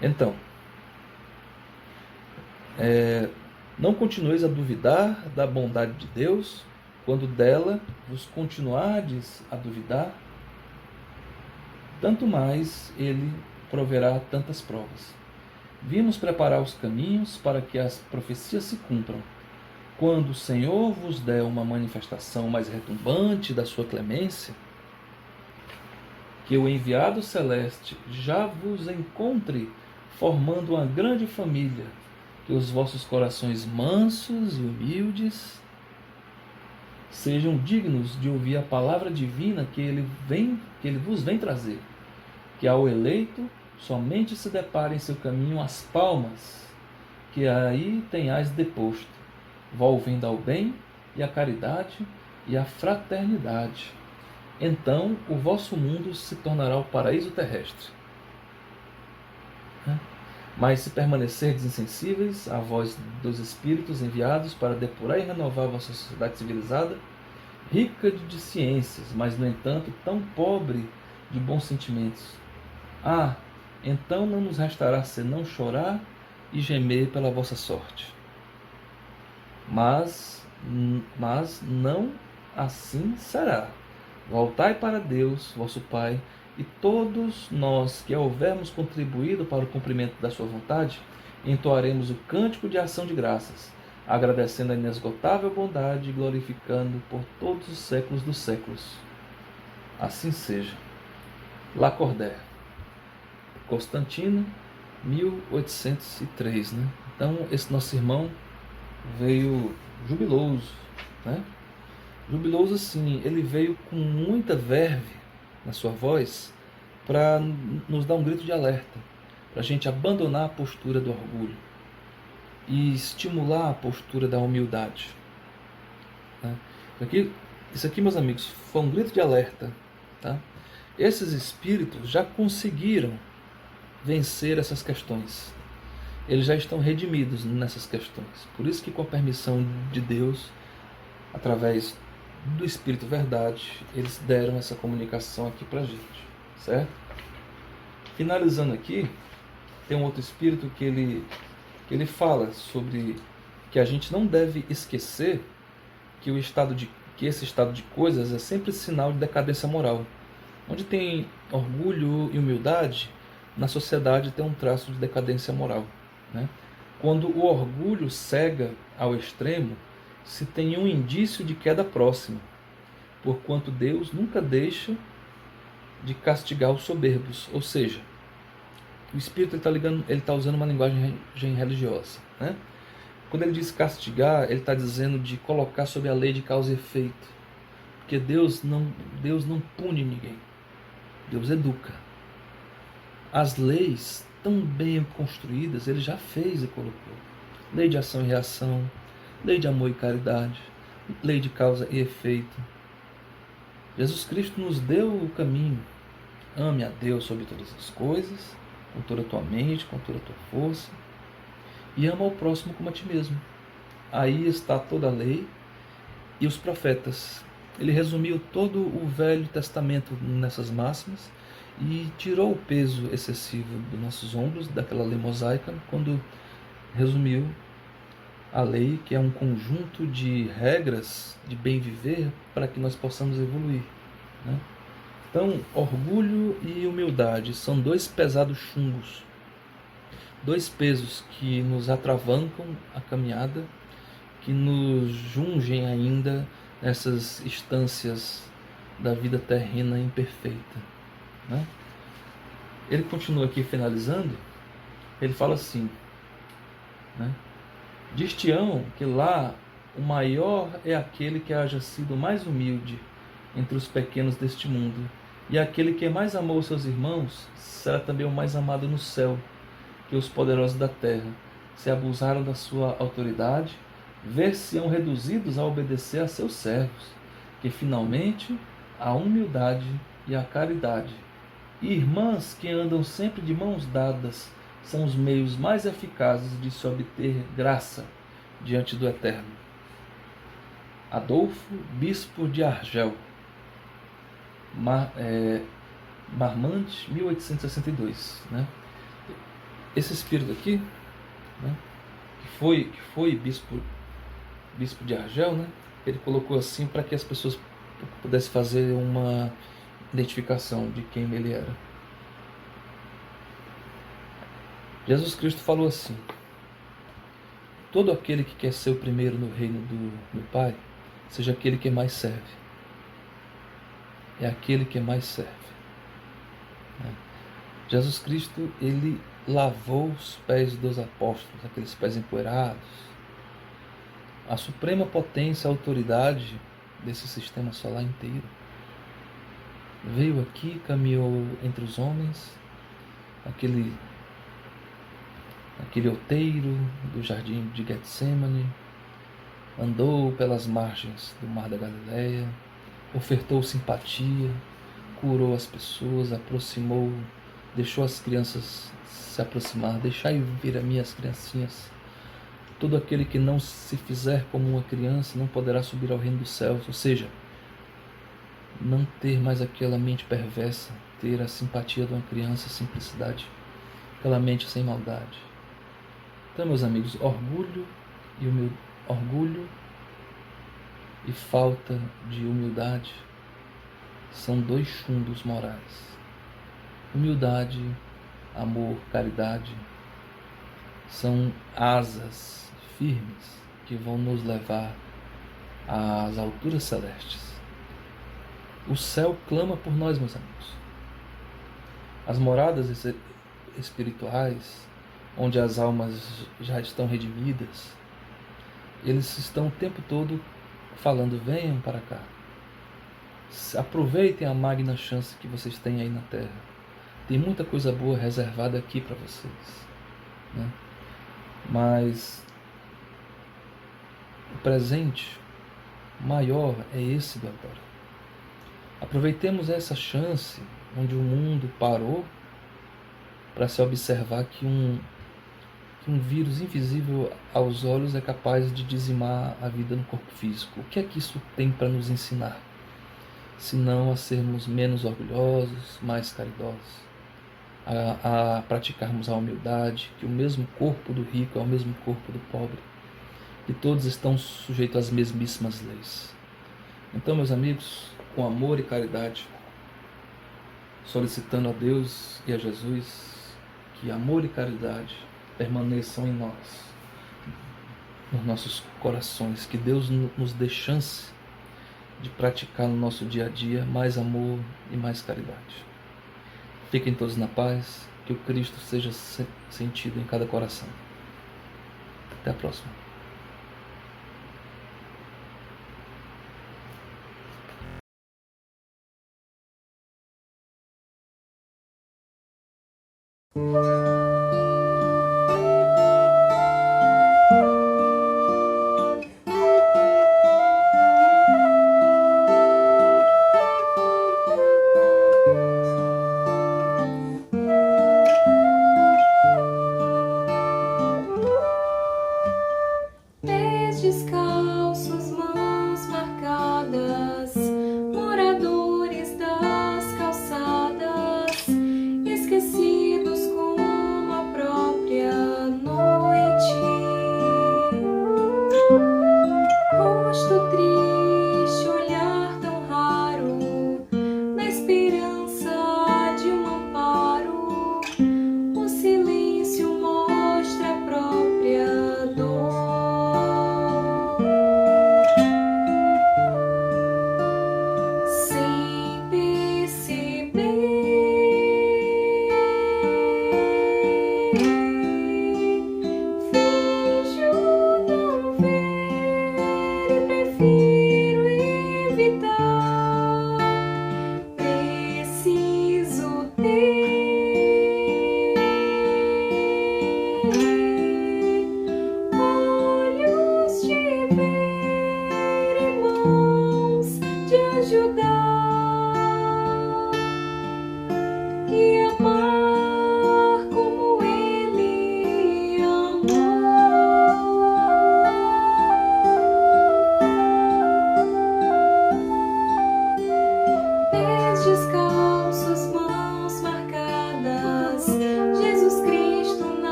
S4: Então, não continueis a duvidar da bondade de Deus, quando dela vos continuardes a duvidar, tanto mais Ele proverá tantas provas. Vimos preparar os caminhos para que as profecias se cumpram. Quando o Senhor vos der uma manifestação mais retumbante da sua clemência, que o enviado celeste já vos encontre formando uma grande família, que os vossos corações mansos e humildes sejam dignos de ouvir a palavra divina que ele vos vem trazer, que ao eleito somente se depara em seu caminho as palmas, que aí tenhais deposto, volvendo ao bem e à caridade e à fraternidade. Então o vosso mundo se tornará o paraíso terrestre. Mas se permanecerdes insensíveis à voz dos Espíritos enviados para depurar e renovar a vossa sociedade civilizada, rica de ciências, mas no entanto tão pobre de bons sentimentos, então não nos restará senão chorar e gemer pela vossa sorte. Mas não assim será. Voltai para Deus, vosso Pai, e todos nós que houvermos contribuído para o cumprimento da sua vontade, entoaremos o cântico de ação de graças, agradecendo a inesgotável bondade e glorificando por todos os séculos dos séculos. Assim seja. Lacordaire, Constantino, 1803, né? Então, esse nosso irmão veio jubiloso, né? Jubiloso assim, ele veio com muita verve na sua voz para nos dar um grito de alerta, para a gente abandonar a postura do orgulho e estimular a postura da humildade, né? Isso aqui, meus amigos, foi um grito de alerta, tá? Esses espíritos já conseguiram vencer essas questões. Eles já estão redimidos nessas questões. Por isso que, com a permissão de Deus, através do Espírito Verdade, eles deram essa comunicação aqui pra gente, certo? Finalizando aqui, tem um outro espírito que ele fala sobre que a gente não deve esquecer que esse estado de coisas é sempre sinal de decadência moral. Onde tem orgulho e humildade, na sociedade tem um traço de decadência moral, né? Quando o orgulho cega ao extremo, se tem um indício de queda próxima, porquanto Deus nunca deixa de castigar os soberbos. Ou seja, o Espírito ele está usando uma linguagem religiosa, né? Quando ele diz castigar, ele está dizendo de colocar sob a lei de causa e efeito, porque Deus não pune ninguém, Deus educa. As leis tão bem construídas, ele já fez e colocou. Lei de ação e reação, lei de amor e caridade, lei de causa e efeito. Jesus Cristo nos deu o caminho. Ame a Deus sobre todas as coisas, com toda a tua mente, com toda a tua força, e ama ao próximo como a ti mesmo. Aí está toda a lei e os profetas. Ele resumiu todo o Velho Testamento nessas máximas e tirou o peso excessivo dos nossos ombros, daquela lei mosaica, quando resumiu a lei, que é um conjunto de regras de bem viver para que nós possamos evoluir, né? Então, orgulho e humildade são dois pesados chumbos, dois pesos que nos atravancam a caminhada, que nos jungem ainda nessas instâncias da vida terrena imperfeita, né? Ele continua aqui finalizando, ele fala assim, né? Diz-te-ão que lá o maior é aquele que haja sido mais humilde entre os pequenos deste mundo, e aquele que mais amou seus irmãos será também o mais amado no céu, que os poderosos da terra, se abusaram da sua autoridade, ver-se-ão reduzidos a obedecer a seus servos, que finalmente a humildade e a caridade, irmãs que andam sempre de mãos dadas, são os meios mais eficazes de se obter graça diante do Eterno. Adolfo, bispo de Argel, Marmande, 1862. Né? Esse espírito aqui, né, que foi bispo de Argel, né, ele colocou assim para que as pessoas pudessem fazer uma identificação de quem ele era. Jesus Cristo falou assim: todo aquele que quer ser o primeiro no reino do Pai, seja aquele que mais serve. É aquele que mais serve. Jesus Cristo, ele lavou os pés dos apóstolos, aqueles pés empoeirados. A suprema potência, a autoridade desse sistema solar inteiro. Veio aqui, caminhou entre os homens, aquele outeiro do jardim de Getsemane, andou pelas margens do mar da Galileia, ofertou simpatia, curou as pessoas, aproximou, deixou as crianças se aproximar, deixai vir a mim as criancinhas. Todo aquele que não se fizer como uma criança não poderá subir ao reino dos céus. Ou seja, não ter mais aquela mente perversa, ter a simpatia de uma criança, a simplicidade, aquela mente sem maldade. Então, meus amigos, orgulho e falta de humildade são dois chumbos morais. Humildade, amor, caridade são asas firmes que vão nos levar às alturas celestes. O céu clama por nós, meus amigos. As moradas espirituais, onde as almas já estão redimidas, eles estão o tempo todo falando: venham para cá. Aproveitem a magna chance que vocês têm aí na Terra. Tem muita coisa boa reservada aqui para vocês, né? Mas o presente maior é esse do agora. Aproveitemos essa chance onde o mundo parou para se observar que um vírus invisível aos olhos é capaz de dizimar a vida no corpo físico. O que é que isso tem para nos ensinar? Senão a sermos menos orgulhosos, mais caridosos, a praticarmos a humildade, que o mesmo corpo do rico é o mesmo corpo do pobre, e todos estão sujeitos às mesmíssimas leis. Então, meus amigos, com amor e caridade, solicitando a Deus e a Jesus que amor e caridade permaneçam em nós, nos nossos corações, que Deus nos dê chance de praticar no nosso dia a dia mais amor e mais caridade. Fiquem todos na paz, que o Cristo seja sentido em cada coração. Até a próxima.
S1: Pés descalços, mãos marcadas, moradores das calçadas, esquecidos com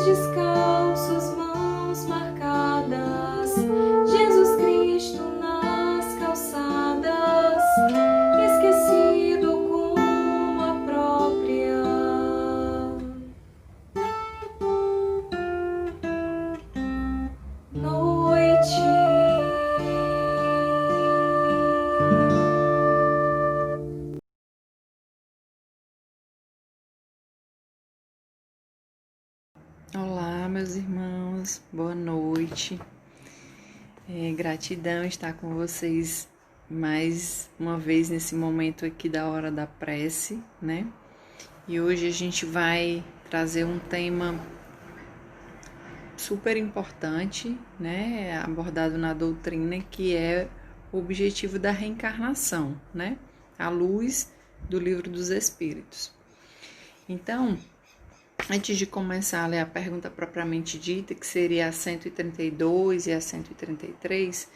S1: pés descalços, mãos marcadas, Jesus Cristo nas calçadas, esquecido como a própria noite.
S5: Olá, meus irmãos, boa noite. Gratidão estar com vocês mais uma vez nesse momento aqui da hora da prece, né? E hoje a gente vai trazer um tema super importante, né? Abordado na doutrina, que é o objetivo da reencarnação, né? À luz do Livro dos Espíritos. Então, antes de começar a ler a pergunta propriamente dita, que seria a 132 e a 133,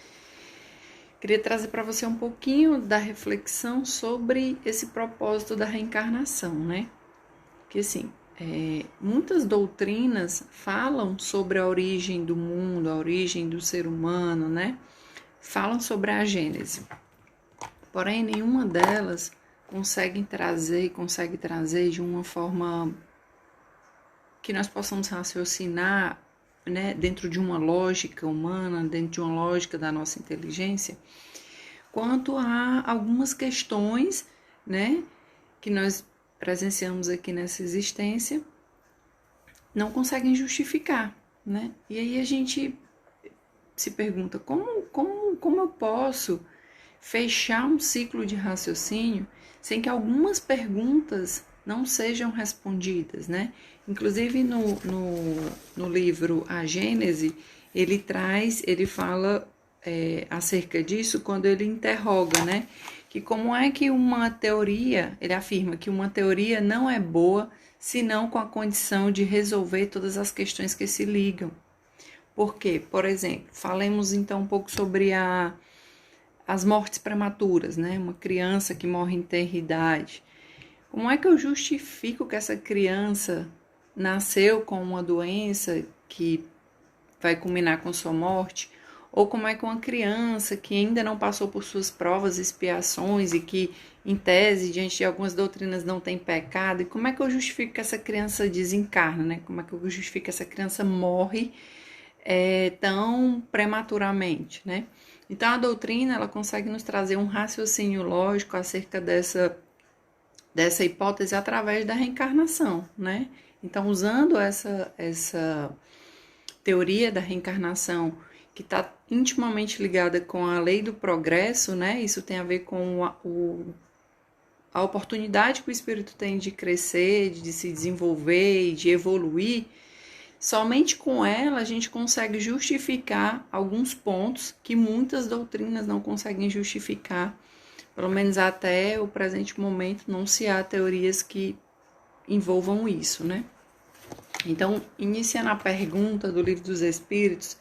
S5: queria trazer para você um pouquinho da reflexão sobre esse propósito da reencarnação, né? Que assim, muitas doutrinas falam sobre a origem do mundo, a origem do ser humano, né? Falam sobre a Gênese. Porém, nenhuma delas consegue trazer de uma forma que nós possamos raciocinar, né, dentro de uma lógica humana, dentro de uma lógica da nossa inteligência, quanto a algumas questões, né, que nós presenciamos aqui nessa existência, não conseguem justificar, né? E aí a gente se pergunta, como eu posso fechar um ciclo de raciocínio sem que algumas perguntas não sejam respondidas, né? Inclusive no livro A Gênese, ele fala acerca disso quando ele interroga, né? Que como é que uma teoria, ele afirma que uma teoria não é boa senão com a condição de resolver todas as questões que se ligam. Por quê? Por exemplo, falemos então um pouco sobre as mortes prematuras, né? Uma criança que morre em tenra idade. Como é que eu justifico que essa criança nasceu com uma doença que vai culminar com sua morte? Ou como é que uma criança que ainda não passou por suas provas e expiações e que, em tese, diante de algumas doutrinas não tem pecado, e como é que eu justifico que essa criança desencarna, né? Como é que eu justifico que essa criança morre tão prematuramente, né? Então, a doutrina, ela consegue nos trazer um raciocínio lógico acerca dessa hipótese através da reencarnação, né? Então, usando essa teoria da reencarnação, que está intimamente ligada com a lei do progresso, né? Isso tem a ver com a oportunidade que o espírito tem de crescer, de se desenvolver e de evoluir. Somente com ela a gente consegue justificar alguns pontos que muitas doutrinas não conseguem justificar. Pelo menos até o presente momento não se há teorias que envolvam isso, né? Então, iniciando a pergunta do Livro dos Espíritos,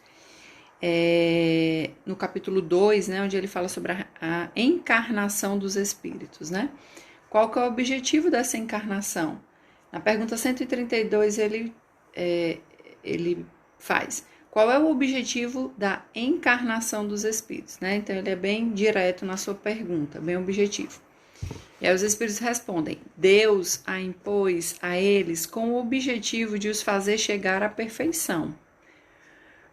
S5: no capítulo 2, né, onde ele fala sobre a encarnação dos espíritos, né? Qual que é o objetivo dessa encarnação? Na pergunta 132, ele faz: qual é o objetivo da encarnação dos espíritos, né? Então, ele é bem direto na sua pergunta, bem objetivo. E aí os espíritos respondem: Deus a impôs a eles com o objetivo de os fazer chegar à perfeição.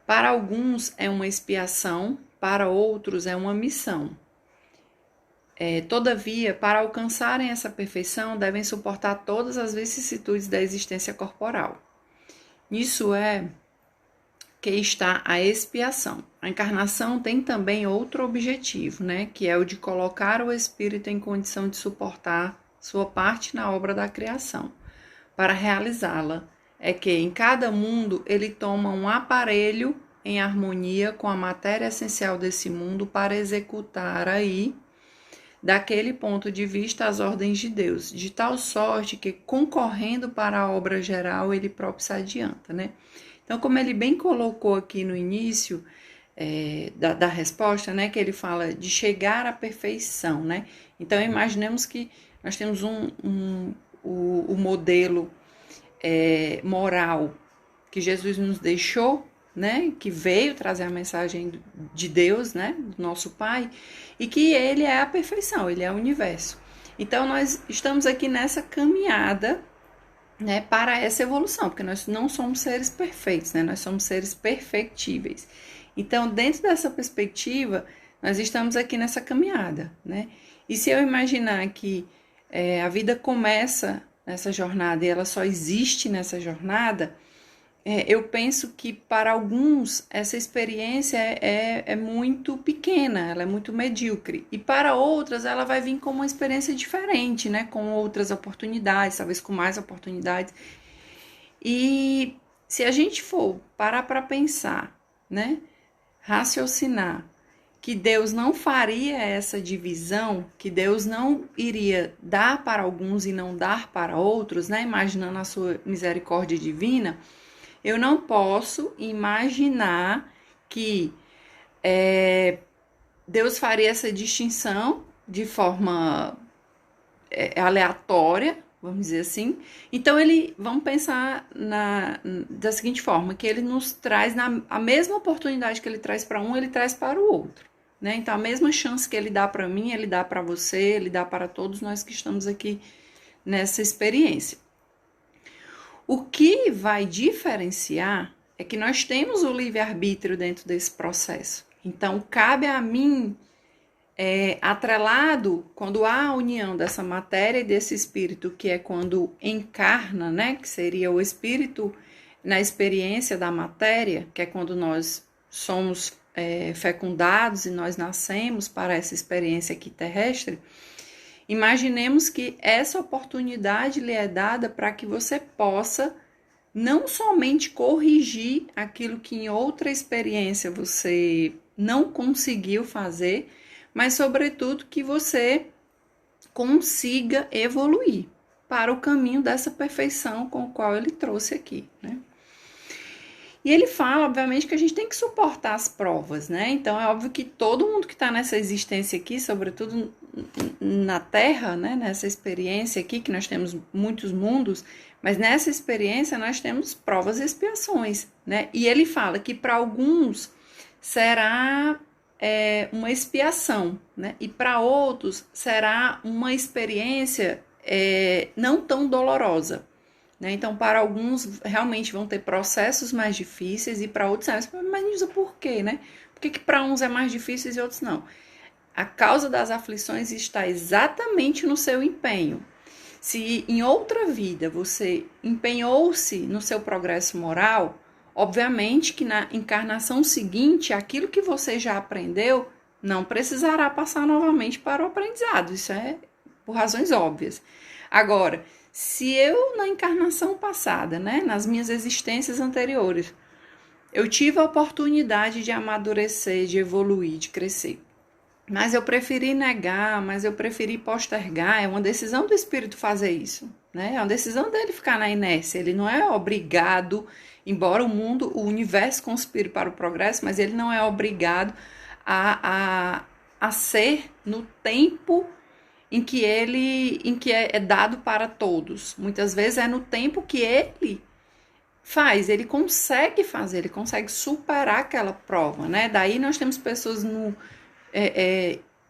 S5: Para alguns é uma expiação, para outros é uma missão. Todavia, para alcançarem essa perfeição, devem suportar todas as vicissitudes da existência corporal. Nisso é que está a expiação. A encarnação tem também outro objetivo, né, que é o de colocar o espírito em condição de suportar sua parte na obra da criação. Para realizá-la, é que em cada mundo ele toma um aparelho em harmonia com a matéria essencial desse mundo para executar aí, daquele ponto de vista, as ordens de Deus, de tal sorte que, concorrendo para a obra geral, ele próprio se adianta, né? Então, como ele bem colocou aqui no início da resposta, né, que ele fala de chegar à perfeição, né? Então, imaginemos que nós temos o modelo moral que Jesus nos deixou, né, que veio trazer a mensagem de Deus, né, do nosso Pai, e que ele é a perfeição, ele é o universo. Então nós estamos aqui nessa caminhada, né, para essa evolução, porque nós não somos seres perfeitos, né, nós somos seres perfectíveis. Então, dentro dessa perspectiva, nós estamos aqui nessa caminhada, né? E se eu imaginar que a vida começa nessa jornada e ela só existe nessa jornada, eu penso que para alguns essa experiência é muito pequena, ela é muito medíocre. E para outras ela vai vir com uma experiência diferente, né? Com outras oportunidades, talvez com mais oportunidades. E se a gente for parar para pensar, né? Raciocinar, que Deus não faria essa divisão, que Deus não iria dar para alguns e não dar para outros, né? Imaginando a sua misericórdia divina, eu não posso imaginar que Deus faria essa distinção de forma aleatória, vamos dizer assim. Então, vamos pensar da seguinte forma, que ele nos traz a mesma oportunidade que ele traz para um, ele traz para o outro, né? Então, a mesma chance que ele dá para mim, ele dá para você, ele dá para todos nós que estamos aqui nessa experiência. O que vai diferenciar é que nós temos o livre-arbítrio dentro desse processo. Então, cabe a mim, atrelado, quando há a união dessa matéria e desse espírito, que é quando encarna, né, que seria o espírito na experiência da matéria, que é quando nós somos fecundados e nós nascemos para essa experiência aqui terrestre. Imaginemos que essa oportunidade lhe é dada para que você possa não somente corrigir aquilo que em outra experiência você não conseguiu fazer, mas sobretudo que você consiga evoluir para o caminho dessa perfeição com o qual ele trouxe aqui, né? E ele fala, obviamente, que a gente tem que suportar as provas, né? Então, é óbvio que todo mundo que está nessa existência aqui, sobretudo na Terra, né? Nessa experiência aqui, que nós temos muitos mundos, mas nessa experiência nós temos provas e expiações, né? E ele fala que para alguns será uma expiação, né? E para outros será uma experiência não tão dolorosa. Então, para alguns, realmente vão ter processos mais difíceis e para outros, mas Nilza, por quê, né? Por que para uns é mais difícil e outros não? A causa das aflições está exatamente no seu empenho. Se em outra vida você empenhou-se no seu progresso moral, obviamente que na encarnação seguinte, aquilo que você já aprendeu não precisará passar novamente para o aprendizado. Isso é por razões óbvias. Agora, se eu, na encarnação passada, né, nas minhas existências anteriores, eu tive a oportunidade de amadurecer, de evoluir, de crescer, mas eu preferi negar, mas eu preferi postergar, é uma decisão do espírito fazer isso, né? É uma decisão dele ficar na inércia, ele não é obrigado, embora o universo conspire para o progresso, mas ele não é obrigado a ser no tempo em que é dado para todos. Muitas vezes é no tempo que ele faz, ele consegue fazer, ele consegue superar aquela prova, né? Daí nós temos pessoas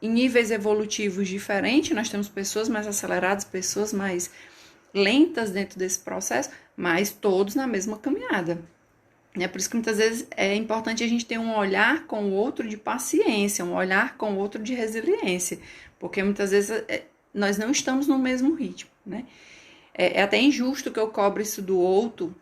S5: em níveis evolutivos diferentes, nós temos pessoas mais aceleradas, pessoas mais lentas dentro desse processo, mas todos na mesma caminhada. É por isso que muitas vezes é importante a gente ter um olhar com o outro de paciência, um olhar com o outro de resiliência, porque muitas vezes nós não estamos no mesmo ritmo, né? É até injusto que eu cobre isso do outro,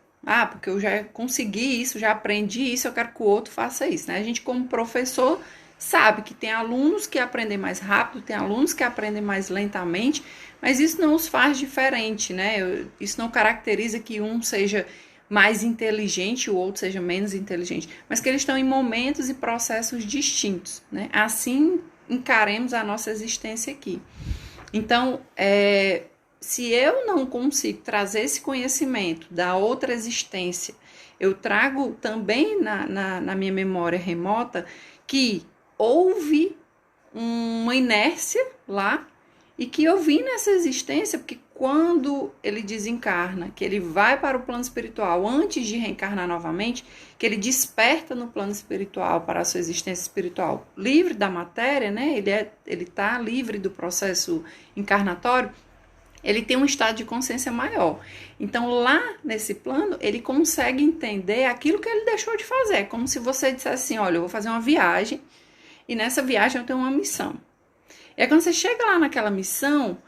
S5: porque eu já consegui isso, já aprendi isso, eu quero que o outro faça isso, né? A gente, como professor, sabe que tem alunos que aprendem mais rápido, tem alunos que aprendem mais lentamente, mas isso não os faz diferente, né? Isso não caracteriza que um seja mais inteligente, o outro seja menos inteligente, mas que eles estão em momentos e processos distintos, né? Assim encaremos a nossa existência aqui. Então, se eu não consigo trazer esse conhecimento da outra existência, eu trago também na minha memória remota que houve uma inércia lá e que eu vim nessa existência, porque quando ele desencarna, que ele vai para o plano espiritual antes de reencarnar novamente, que ele desperta no plano espiritual para a sua existência espiritual livre da matéria, né? Ele está livre do processo encarnatório, ele tem um estado de consciência maior. Então, lá nesse plano, ele consegue entender aquilo que ele deixou de fazer. É como se você dissesse assim, olha, eu vou fazer uma viagem, e nessa viagem eu tenho uma missão. E aí, quando você chega lá naquela missão,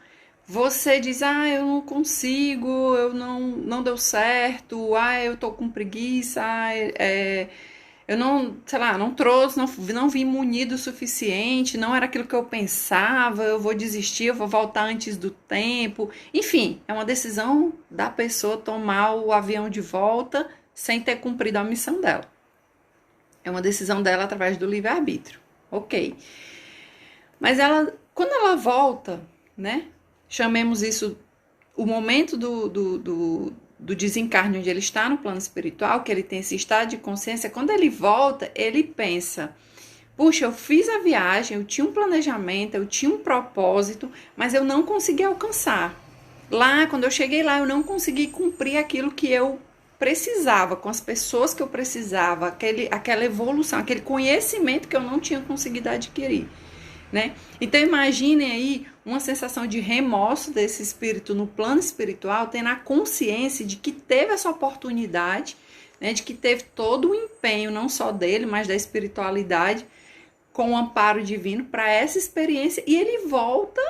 S5: você diz, eu não consigo, eu não deu certo, eu tô com preguiça, eu não, sei lá, não trouxe, não vim munido o suficiente, não era aquilo que eu pensava, eu vou desistir, eu vou voltar antes do tempo. Enfim, é uma decisão da pessoa tomar o avião de volta sem ter cumprido a missão dela. É uma decisão dela através do livre-arbítrio. Ok. Mas quando ela volta, né? Chamemos isso o momento do desencarne, onde ele está no plano espiritual, que ele tem esse estado de consciência. Quando ele volta, ele pensa, puxa, eu fiz a viagem, eu tinha um planejamento, eu tinha um propósito, mas eu não consegui alcançar. Lá, quando eu cheguei lá, eu não consegui cumprir aquilo que eu precisava, com as pessoas que eu precisava, aquela evolução, aquele conhecimento que eu não tinha conseguido adquirir, né? Então imaginem aí uma sensação de remorso desse espírito no plano espiritual, tendo a consciência de que teve essa oportunidade, né, de que teve todo o empenho, não só dele, mas da espiritualidade, com o amparo divino para essa experiência, e ele volta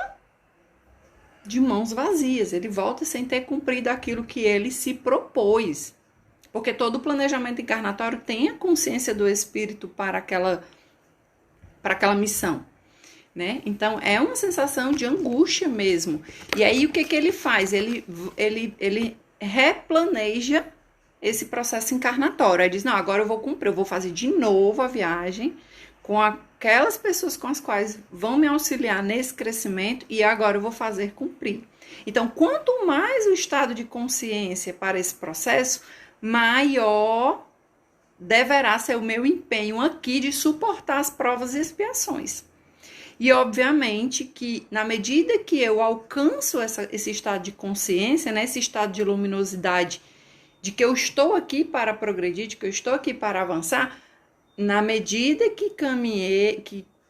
S5: de mãos vazias, ele volta sem ter cumprido aquilo que ele se propôs. Porque todo o planejamento encarnatório tem a consciência do espírito para aquela missão, né? Então, é uma sensação de angústia mesmo. E aí, o que ele faz? Ele replaneja esse processo encarnatório. Aí diz, não, agora eu vou cumprir, eu vou fazer de novo a viagem com aquelas pessoas com as quais vão me auxiliar nesse crescimento e agora eu vou fazer cumprir. Então, quanto mais o estado de consciência para esse processo, maior deverá ser o meu empenho aqui de suportar as provas e expiações. E, obviamente, que na medida que eu alcanço esse estado de consciência, né, esse estado de luminosidade, de que eu estou aqui para progredir, de que eu estou aqui para avançar, na medida que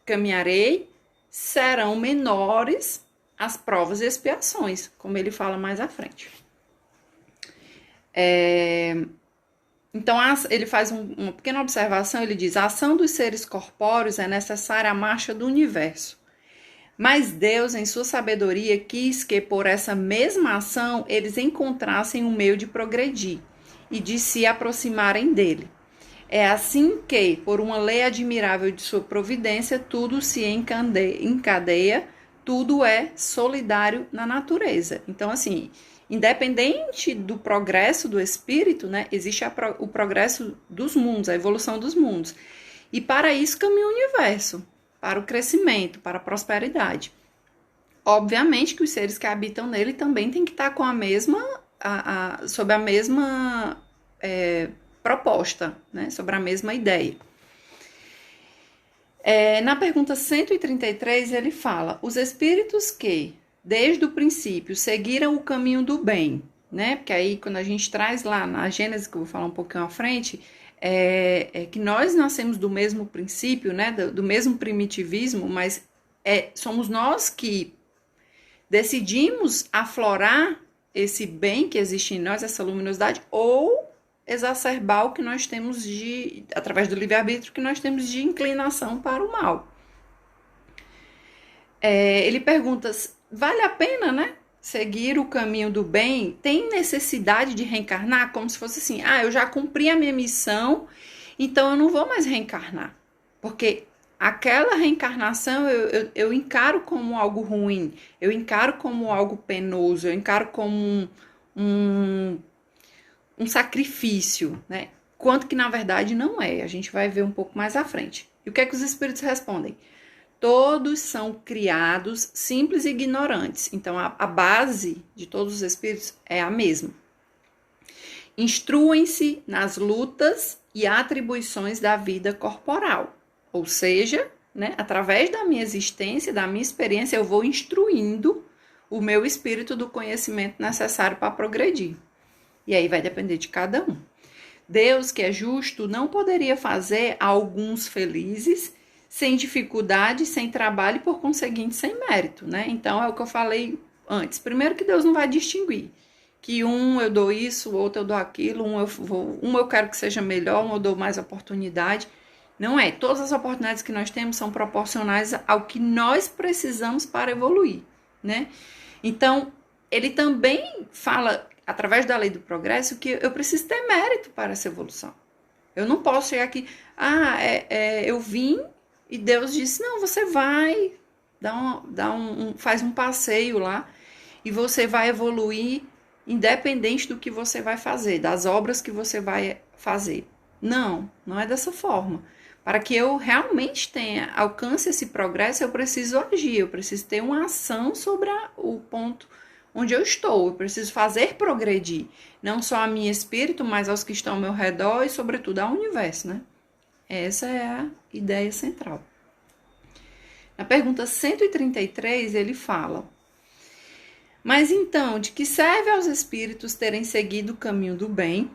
S5: caminharei, serão menores as provas e expiações, como ele fala mais à frente. Então, ele faz uma pequena observação, ele diz, a ação dos seres corpóreos é necessária à marcha do universo. Mas Deus, em sua sabedoria, quis que por essa mesma ação eles encontrassem um meio de progredir e de se aproximarem dele. É assim que, por uma lei admirável de sua providência, tudo se encadeia, tudo é solidário na natureza. Então, assim, independente do progresso do espírito, né, existe o progresso dos mundos, a evolução dos mundos. E para isso caminha o universo, para o crescimento, para a prosperidade. Obviamente que os seres que habitam nele também têm que estar com sob a mesma proposta, né, sobre a mesma ideia. Na pergunta 133, ele fala, os espíritos que, desde o princípio, seguiram o caminho do bem, né? Porque aí, quando a gente traz lá na Gênesis, que eu vou falar um pouquinho à frente, que nós nascemos do mesmo princípio, né? Do mesmo primitivismo, mas somos nós que decidimos aflorar esse bem que existe em nós, essa luminosidade, ou exacerbar o que nós temos através do livre-arbítrio, que nós temos de inclinação para o mal. Ele pergunta, vale a pena, né, seguir o caminho do bem? Tem necessidade de reencarnar? Como se fosse assim, eu já cumpri a minha missão, então eu não vou mais reencarnar. Porque aquela reencarnação eu encaro como algo ruim, eu encaro como algo penoso, eu encaro como um sacrifício, né? Quanto que na verdade não é. A gente vai ver um pouco mais à frente. E o que é que os espíritos respondem? Todos são criados simples e ignorantes. Então, a base de todos os espíritos é a mesma. Instruem-se nas lutas e atribuições da vida corporal. Ou seja, né? Através da minha existência, da minha experiência, eu vou instruindo o meu espírito do conhecimento necessário para progredir. E aí vai depender de cada um. Deus, que é justo, não poderia fazer alguns felizes sem dificuldade, sem trabalho e, por conseguinte, sem mérito, né? Então, é o que eu falei antes. Primeiro que Deus não vai distinguir. Que um eu dou isso, o outro eu dou aquilo, um eu quero que seja melhor, um eu dou mais oportunidade. Não é. Todas as oportunidades que nós temos são proporcionais ao que nós precisamos para evoluir, né? Então, ele também fala, através da lei do progresso, que eu preciso ter mérito para essa evolução. Eu não posso chegar aqui, eu vim e Deus disse, não, você vai, faz um passeio lá e você vai evoluir independente do que você vai fazer, das obras que você vai fazer. Não, não é dessa forma. Para que eu realmente alcance esse progresso, eu preciso agir, eu preciso ter uma ação sobre o ponto onde eu estou. Eu preciso fazer progredir, não só a minha espírito, mas aos que estão ao meu redor e, sobretudo, ao universo, né? Essa é a ideia central. Na pergunta 133, ele fala: mas então, de que serve aos espíritos terem seguido o caminho do bem,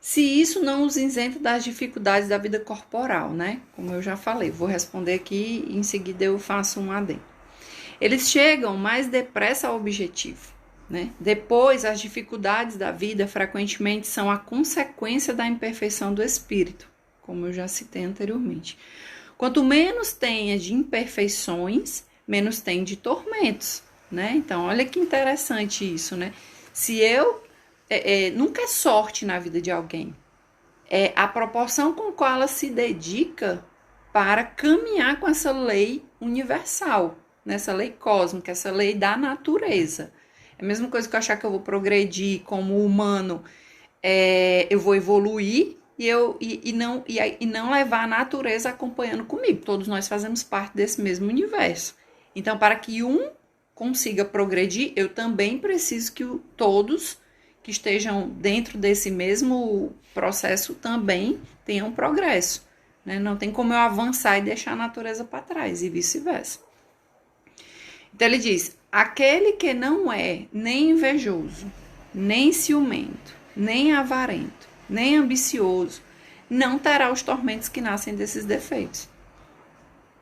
S5: se isso não os isenta das dificuldades da vida corporal, né? Como eu já falei, vou responder aqui e em seguida eu faço um adendo. Eles chegam mais depressa ao objetivo, né? Depois, as dificuldades da vida frequentemente são a consequência da imperfeição do espírito, como eu já citei anteriormente. Quanto menos tenha de imperfeições, menos tem de tormentos, né? Então, olha que interessante isso, né? Se eu nunca é sorte na vida de alguém. É a proporção com qual ela se dedica para caminhar com essa lei universal, nessa lei cósmica, essa lei da natureza. É a mesma coisa que eu achar que eu vou progredir como humano, eu vou evoluir e não levar a natureza acompanhando comigo. Todos nós fazemos parte desse mesmo universo. Então, para que um consiga progredir, eu também preciso que todos que estejam dentro desse mesmo processo também tenham progresso, né? Não tem como eu avançar e deixar a natureza para trás e vice-versa. Então ele diz, aquele que não é nem invejoso, nem ciumento, nem avarento, nem ambicioso, não terá os tormentos que nascem desses defeitos.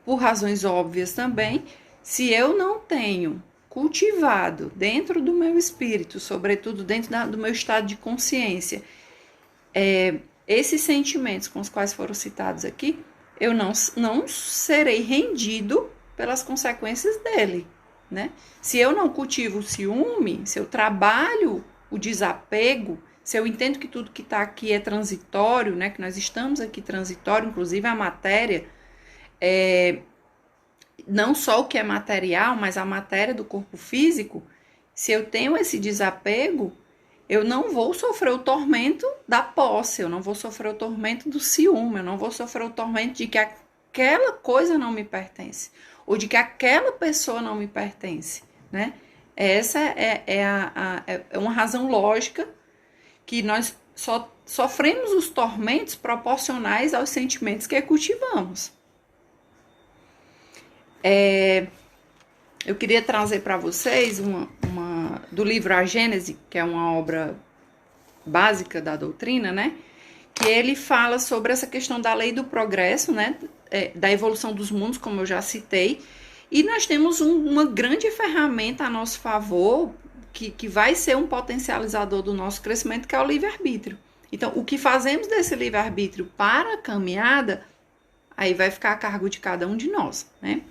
S5: Por razões óbvias também, se eu não tenho cultivado dentro do meu espírito, sobretudo dentro do meu estado de consciência, esses sentimentos com os quais foram citados aqui, eu não serei rendido pelas consequências dele, né? Se eu não cultivo o ciúme, se eu trabalho o desapego, se eu entendo que tudo que está aqui é transitório, né? Que nós estamos aqui transitório, inclusive a matéria, não só o que é material, mas a matéria do corpo físico, se eu tenho esse desapego, eu não vou sofrer o tormento da posse, eu não vou sofrer o tormento do ciúme, eu não vou sofrer o tormento de que aquela coisa não me pertence, ou de que aquela pessoa não me pertence, né? Essa é uma razão lógica que nós só sofremos os tormentos proporcionais aos sentimentos que cultivamos. Eu queria trazer para vocês do livro A Gênese, que é uma obra básica da doutrina, né? Que ele fala sobre essa questão da lei do progresso, né? Da evolução dos mundos, como eu já citei. E nós temos uma grande ferramenta a nosso favor, que vai ser um potencializador do nosso crescimento, que é o livre-arbítrio. Então, o que fazemos desse livre-arbítrio para a caminhada, aí vai ficar a cargo de cada um de nós, né?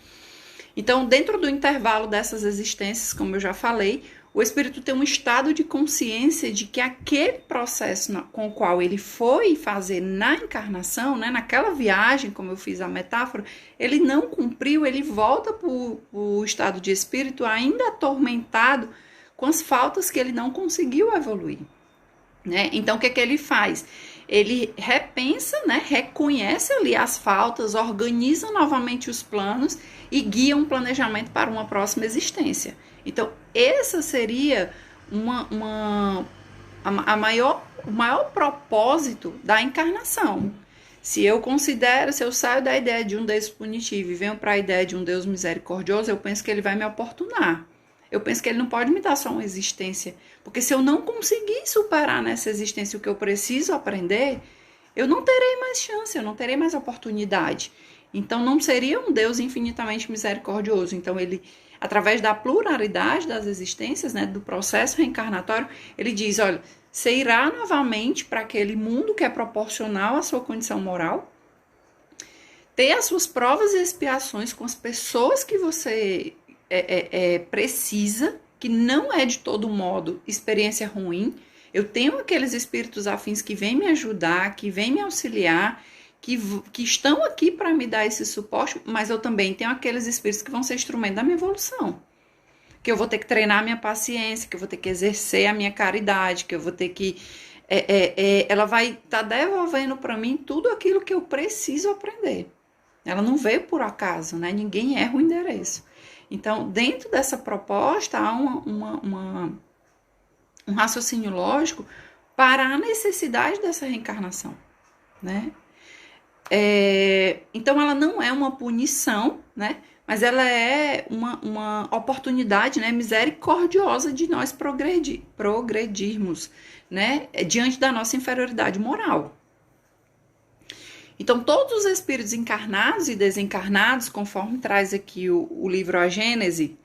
S5: Então, dentro do intervalo dessas existências, como eu já falei, o espírito tem um estado de consciência de que aquele processo com o qual ele foi fazer na encarnação, né, naquela viagem, como eu fiz a metáfora, ele não cumpriu, ele volta para o estado de espírito ainda atormentado com as faltas que ele não conseguiu evoluir, né? Então, o que ele faz? Ele repensa, né, reconhece ali as faltas, organiza novamente os planos e guia um planejamento para uma próxima existência. Então, essa seria o maior propósito da encarnação. Se eu saio da ideia de um Deus punitivo e venho para a ideia de um Deus misericordioso, eu penso que ele vai me oportunar. Eu penso que ele não pode me dar só uma existência. Porque se eu não conseguir superar nessa existência o que eu preciso aprender, eu não terei mais chance, eu não terei mais oportunidade. Então não seria um Deus infinitamente misericordioso. Então ele, através da pluralidade das existências, né, do processo reencarnatório, ele diz, olha, você irá novamente para aquele mundo que é proporcional à sua condição moral, ter as suas provas e expiações com as pessoas que você precisa, que não é de todo modo experiência ruim. Eu tenho aqueles espíritos afins que vêm me ajudar, que vêm me auxiliar, que estão aqui para me dar esse suporte, mas eu também tenho aqueles espíritos que vão ser instrumento da minha evolução. Que eu vou ter que treinar a minha paciência, que eu vou ter que exercer a minha caridade, que eu vou ter que... ela vai estar devolvendo para mim tudo aquilo que eu preciso aprender. Ela não veio por acaso, né? Ninguém erra o endereço. Então, dentro dessa proposta, há um raciocínio lógico para a necessidade dessa reencarnação, né? Então, ela não é uma punição, né? Mas ela é uma oportunidade, né, misericordiosa de nós progredirmos, né, diante da nossa inferioridade moral. Então, todos os espíritos encarnados e desencarnados, conforme traz aqui o livro A Gênese,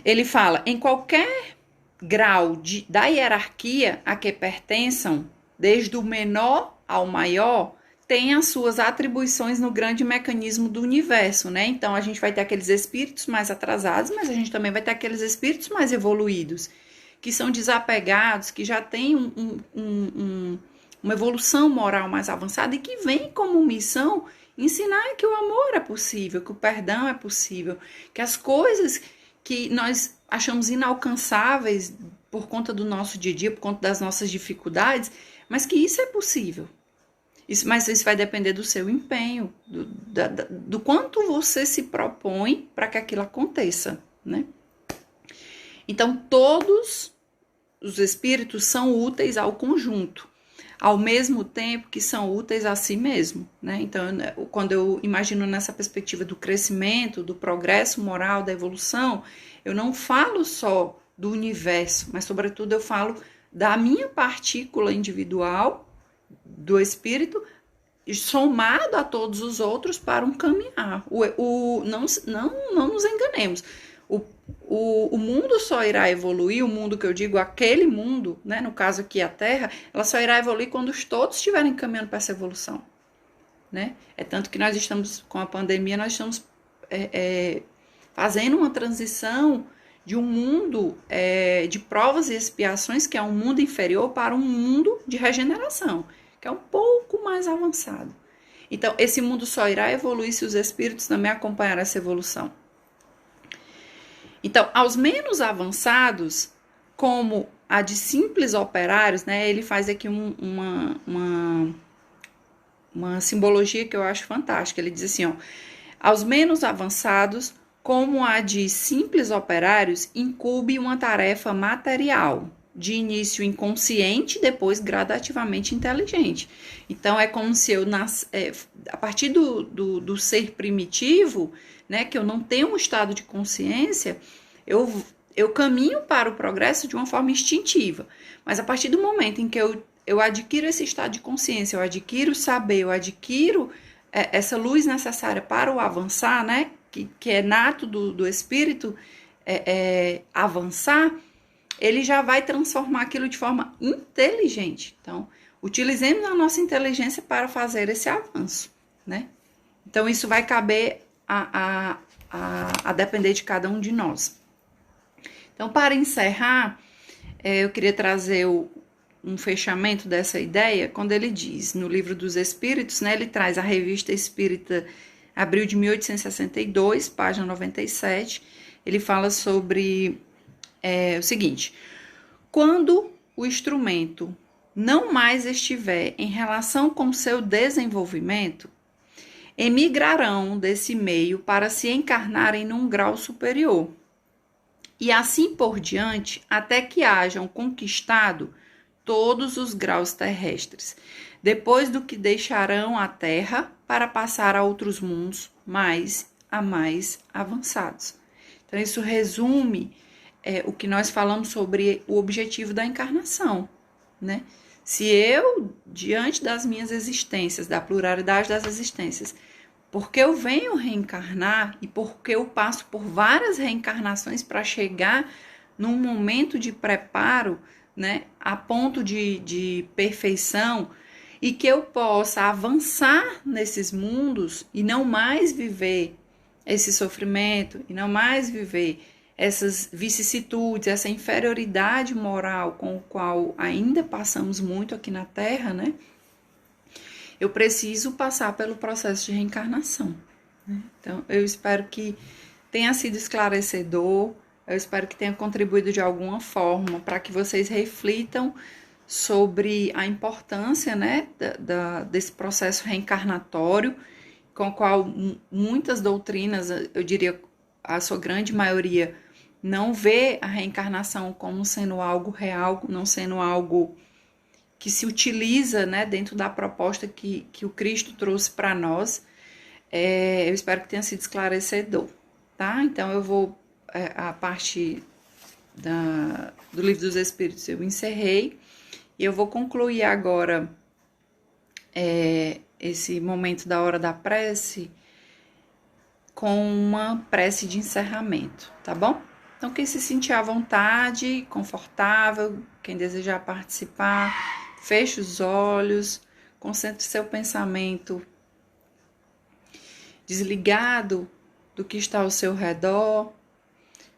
S5: ele fala, em qualquer grau da hierarquia a que pertençam, desde o menor ao maior, tem as suas atribuições no grande mecanismo do universo, né? Então, a gente vai ter aqueles espíritos mais atrasados, mas a gente também vai ter aqueles espíritos mais evoluídos, que são desapegados, que já têm uma evolução moral mais avançada e que vem como missão ensinar que o amor é possível, que o perdão é possível, que as coisas que nós achamos inalcançáveis por conta do nosso dia a dia, por conta das nossas dificuldades, mas que isso é possível. Mas isso vai depender do seu empenho, do quanto você se propõe para que aquilo aconteça, né? Então, todos os espíritos são úteis ao conjunto, ao mesmo tempo que são úteis a si mesmo, né? Então, quando eu imagino nessa perspectiva do crescimento, do progresso moral, da evolução, eu não falo só do universo, mas, sobretudo, eu falo da minha partícula individual, do espírito, somado a todos os outros para um caminhar. Não nos enganemos. O mundo só irá evoluir, o mundo que eu digo, aquele mundo, né, no caso aqui a Terra, ela só irá evoluir quando todos estiverem caminhando para essa evolução, né? É tanto que nós estamos, com a pandemia, nós estamos fazendo uma transição de um mundo de provas e expiações, que é um mundo inferior, para um mundo de regeneração, que é um pouco mais avançado. Então, esse mundo só irá evoluir se os espíritos também acompanharem essa evolução. Então, aos menos avançados, como a de simples operários, né, ele faz aqui uma simbologia que eu acho fantástica. Ele diz assim, ó, aos menos avançados, como a de simples operários, incube uma tarefa material, de início inconsciente, depois gradativamente inteligente. Então, é como se eu a partir do ser primitivo, né, que eu não tenho um estado de consciência, eu caminho para o progresso de uma forma instintiva. Mas a partir do momento em que eu adquiro esse estado de consciência, eu adquiro saber, eu adquiro essa luz necessária para o avançar, né, que é nato do espírito avançar, ele já vai transformar aquilo de forma inteligente. Então, utilizemos a nossa inteligência para fazer esse avanço, né? Então, isso vai caber a depender de cada um de nós. Então, para encerrar, eu queria trazer um fechamento dessa ideia, quando ele diz, no Livro dos Espíritos, né, ele traz a Revista Espírita, abril de 1862, página 97, ele fala sobre o seguinte: quando o instrumento não mais estiver em relação com seu desenvolvimento, emigrarão desse meio para se encarnarem num grau superior, e assim por diante, até que hajam conquistado todos os graus terrestres, depois do que deixarão a Terra para passar a outros mundos mais avançados. Então, isso resume o que nós falamos sobre o objetivo da encarnação, né? Se eu, diante das minhas existências, da pluralidade das existências, porque eu venho reencarnar e porque eu passo por várias reencarnações para chegar num momento de preparo, né, a ponto de perfeição, e que eu possa avançar nesses mundos e não mais viver esse sofrimento, e não mais viver essas vicissitudes, essa inferioridade moral com o qual ainda passamos muito aqui na Terra, né? Eu preciso passar pelo processo de reencarnação, né? Então, eu espero que tenha sido esclarecedor, eu espero que tenha contribuído de alguma forma para que vocês reflitam sobre a importância, né, desse processo reencarnatório, com o qual muitas doutrinas, eu diria a sua grande maioria, não vê a reencarnação como sendo algo real, não sendo algo que se utiliza, né, dentro da proposta que o Cristo trouxe para nós. Eu espero que tenha sido esclarecedor, tá? Então, eu vou, a parte do Livro dos Espíritos eu encerrei, e eu vou concluir agora esse momento da hora da prece com uma prece de encerramento, tá bom? Então, quem se sentir à vontade, confortável, quem desejar participar, feche os olhos, concentre seu pensamento desligado do que está ao seu redor,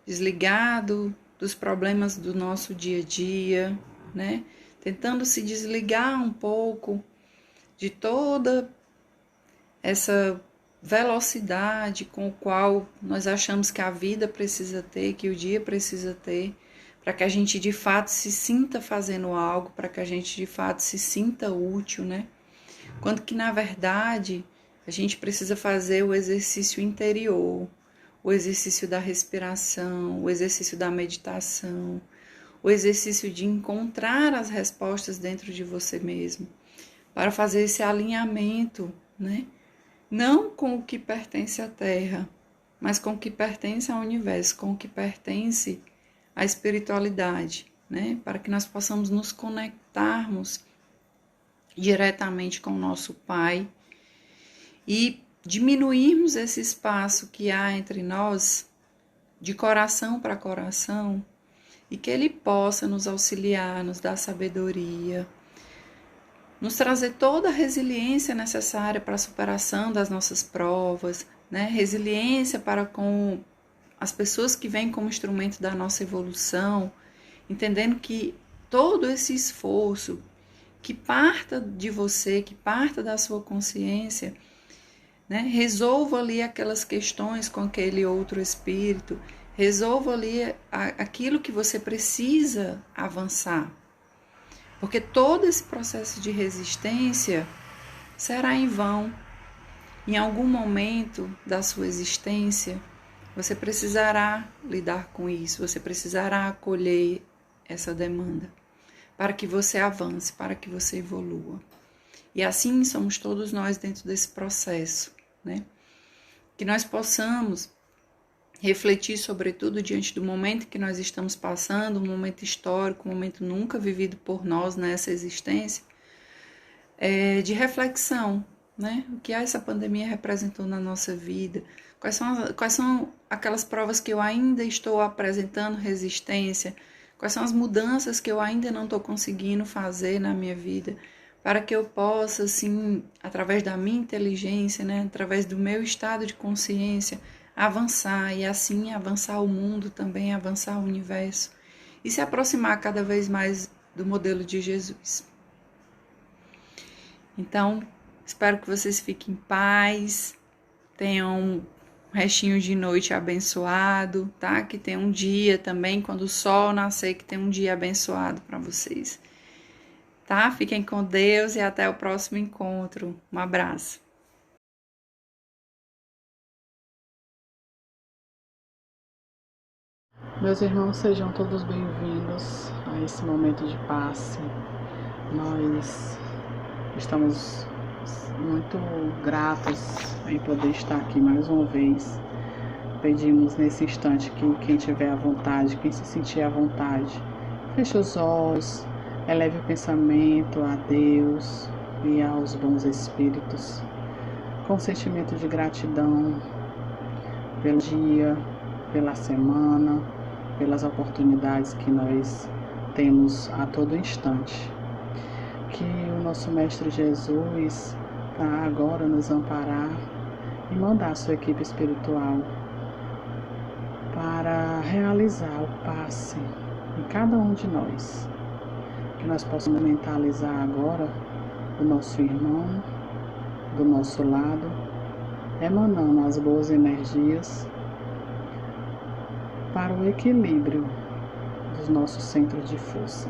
S5: desligado dos problemas do nosso dia a dia, né? Tentando se desligar um pouco de toda essa velocidade com o qual nós achamos que a vida precisa ter, que o dia precisa ter, para que a gente de fato se sinta fazendo algo, para que a gente de fato se sinta útil, né? Quando que, na verdade, a gente precisa fazer o exercício interior, o exercício da respiração, o exercício da meditação, o exercício de encontrar as respostas dentro de você mesmo, para fazer esse alinhamento, né? Não com o que pertence à Terra, mas com o que pertence ao universo, com o que pertence à espiritualidade, né? Para que nós possamos nos conectarmos diretamente com o nosso Pai e diminuirmos esse espaço que há entre nós, de coração para coração, e que Ele possa nos auxiliar, nos dar sabedoria, nos trazer toda a resiliência necessária para a superação das nossas provas, né? Resiliência para com as pessoas que vêm como instrumento da nossa evolução, entendendo que todo esse esforço que parta de você, que parta da sua consciência, né? Resolva ali aquelas questões com aquele outro espírito, resolva ali aquilo que você precisa avançar. Porque todo esse processo de resistência será em vão. Em algum momento da sua existência, você precisará lidar com isso, você precisará acolher essa demanda, para que você avance, para que você evolua. E assim somos todos nós dentro desse processo, né? Que nós possamos refletir, sobretudo, diante do momento que nós estamos passando, um momento histórico, um momento nunca vivido por nós nessa existência, de reflexão, né? O que essa pandemia representou na nossa vida, quais são aquelas provas que eu ainda estou apresentando resistência, quais são as mudanças que eu ainda não estou conseguindo fazer na minha vida, para que eu possa, assim, através da minha inteligência, né? Através do meu estado de consciência, avançar e assim avançar o mundo também, avançar o universo e se aproximar cada vez mais do modelo de Jesus. Então, espero que vocês fiquem em paz, tenham um restinho de noite abençoado, tá? Que tenham um dia também, quando o sol nascer, que tenham um dia abençoado para vocês, tá? Fiquem com Deus e até o próximo encontro. Um abraço.
S6: Meus irmãos, sejam todos bem-vindos a esse momento de passe. Nós estamos muito gratos em poder estar aqui mais uma vez. Pedimos nesse instante que quem tiver à vontade, quem se sentir à vontade, feche os olhos, eleve o pensamento a Deus e aos bons espíritos, com sentimento de gratidão pelo dia, pela semana, pelas oportunidades que nós temos a todo instante. Que o nosso Mestre Jesus vá agora nos amparar e mandar a sua equipe espiritual para realizar o passe em cada um de nós. Que nós possamos mentalizar agora o nosso irmão do nosso lado, emanando as boas energias para o equilíbrio dos nossos centros de força.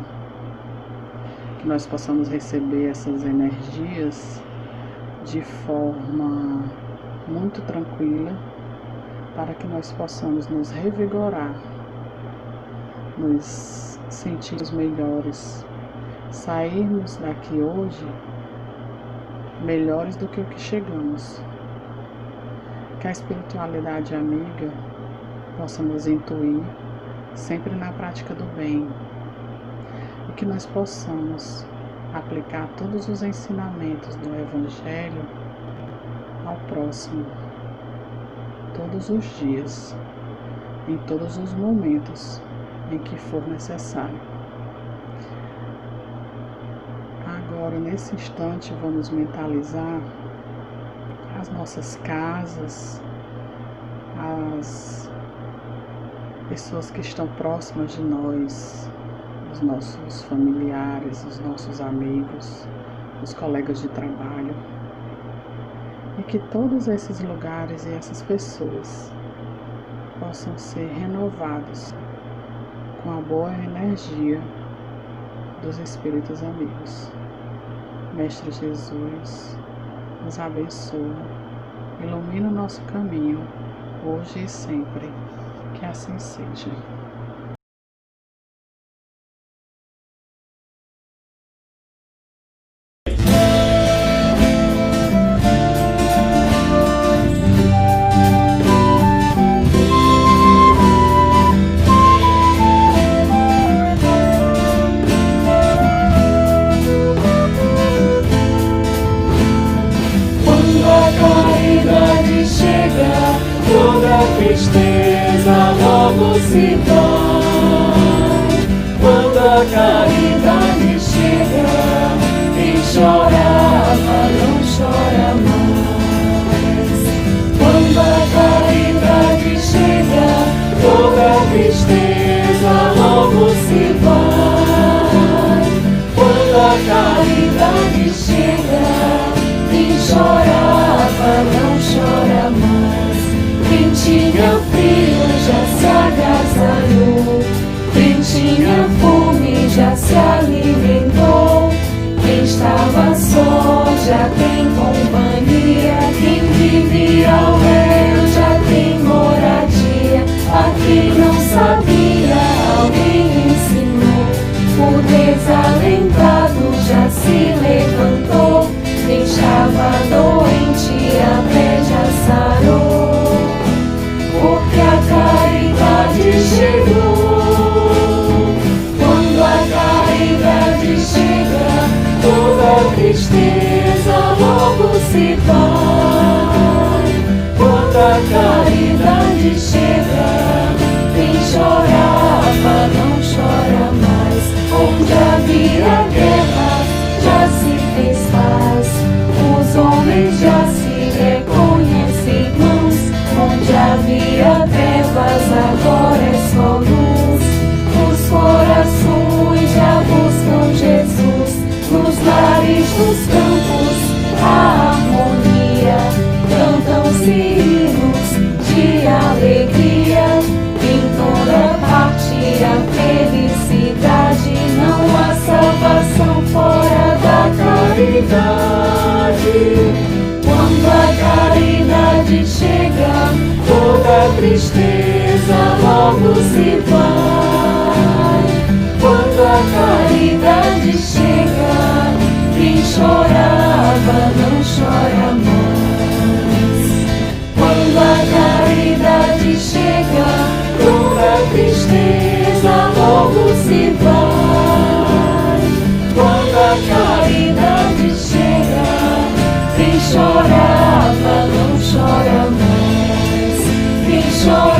S6: Que nós possamos receber essas energias de forma muito tranquila, para que nós possamos nos revigorar, nos sentirmos melhores, sairmos daqui hoje melhores do que o que chegamos. Que a espiritualidade amiga possa nos intuir sempre na prática do bem e que nós possamos aplicar todos os ensinamentos do Evangelho ao próximo, todos os dias, em todos os momentos em que for necessário. Agora, nesse instante, vamos mentalizar as nossas casas, as pessoas que estão próximas de nós, os nossos familiares, os nossos amigos, os colegas de trabalho, e que todos esses lugares e essas pessoas possam ser renovados com a boa energia dos Espíritos amigos. Mestre Jesus, nos abençoa, ilumina o nosso caminho, hoje e sempre. Que assim seja.
S1: Quando a caridade chega, toda tristeza logo se vai. Quando a caridade chega, quem chorava não chora mais. Quando a caridade chega, toda tristeza logo se vai. Quando a caridade chega, quem chorava não chora mais. Quem tinha frio já se agasalhou, quem tinha fome já se alimentou, quem estava só já tem companhia, quem vivia ao léu já tem moradia. A quem não sabia alguém ensinou, o desalentado já se levantou, quem estava doente até já sarou, porque a caridade chegou. Quando a caridade chega, toda tristeza logo se vai. Quando a caridade chega, quem chorava não chora mais. Onde havia guerra já se fez paz, os homens já se reconhecem irmãos. Onde havia trevas agora é só luz, os corações já buscam Jesus. Nos lares, nos campos, a harmonia, cantam-se hinos de alegria. Em toda parte a felicidade, não há salvação fora da caridade. Quando a caridade chega, toda tristeza logo se vai. tristeza logo se vai. Quando a caridade chega, quem chorava não chora mais. Quem chora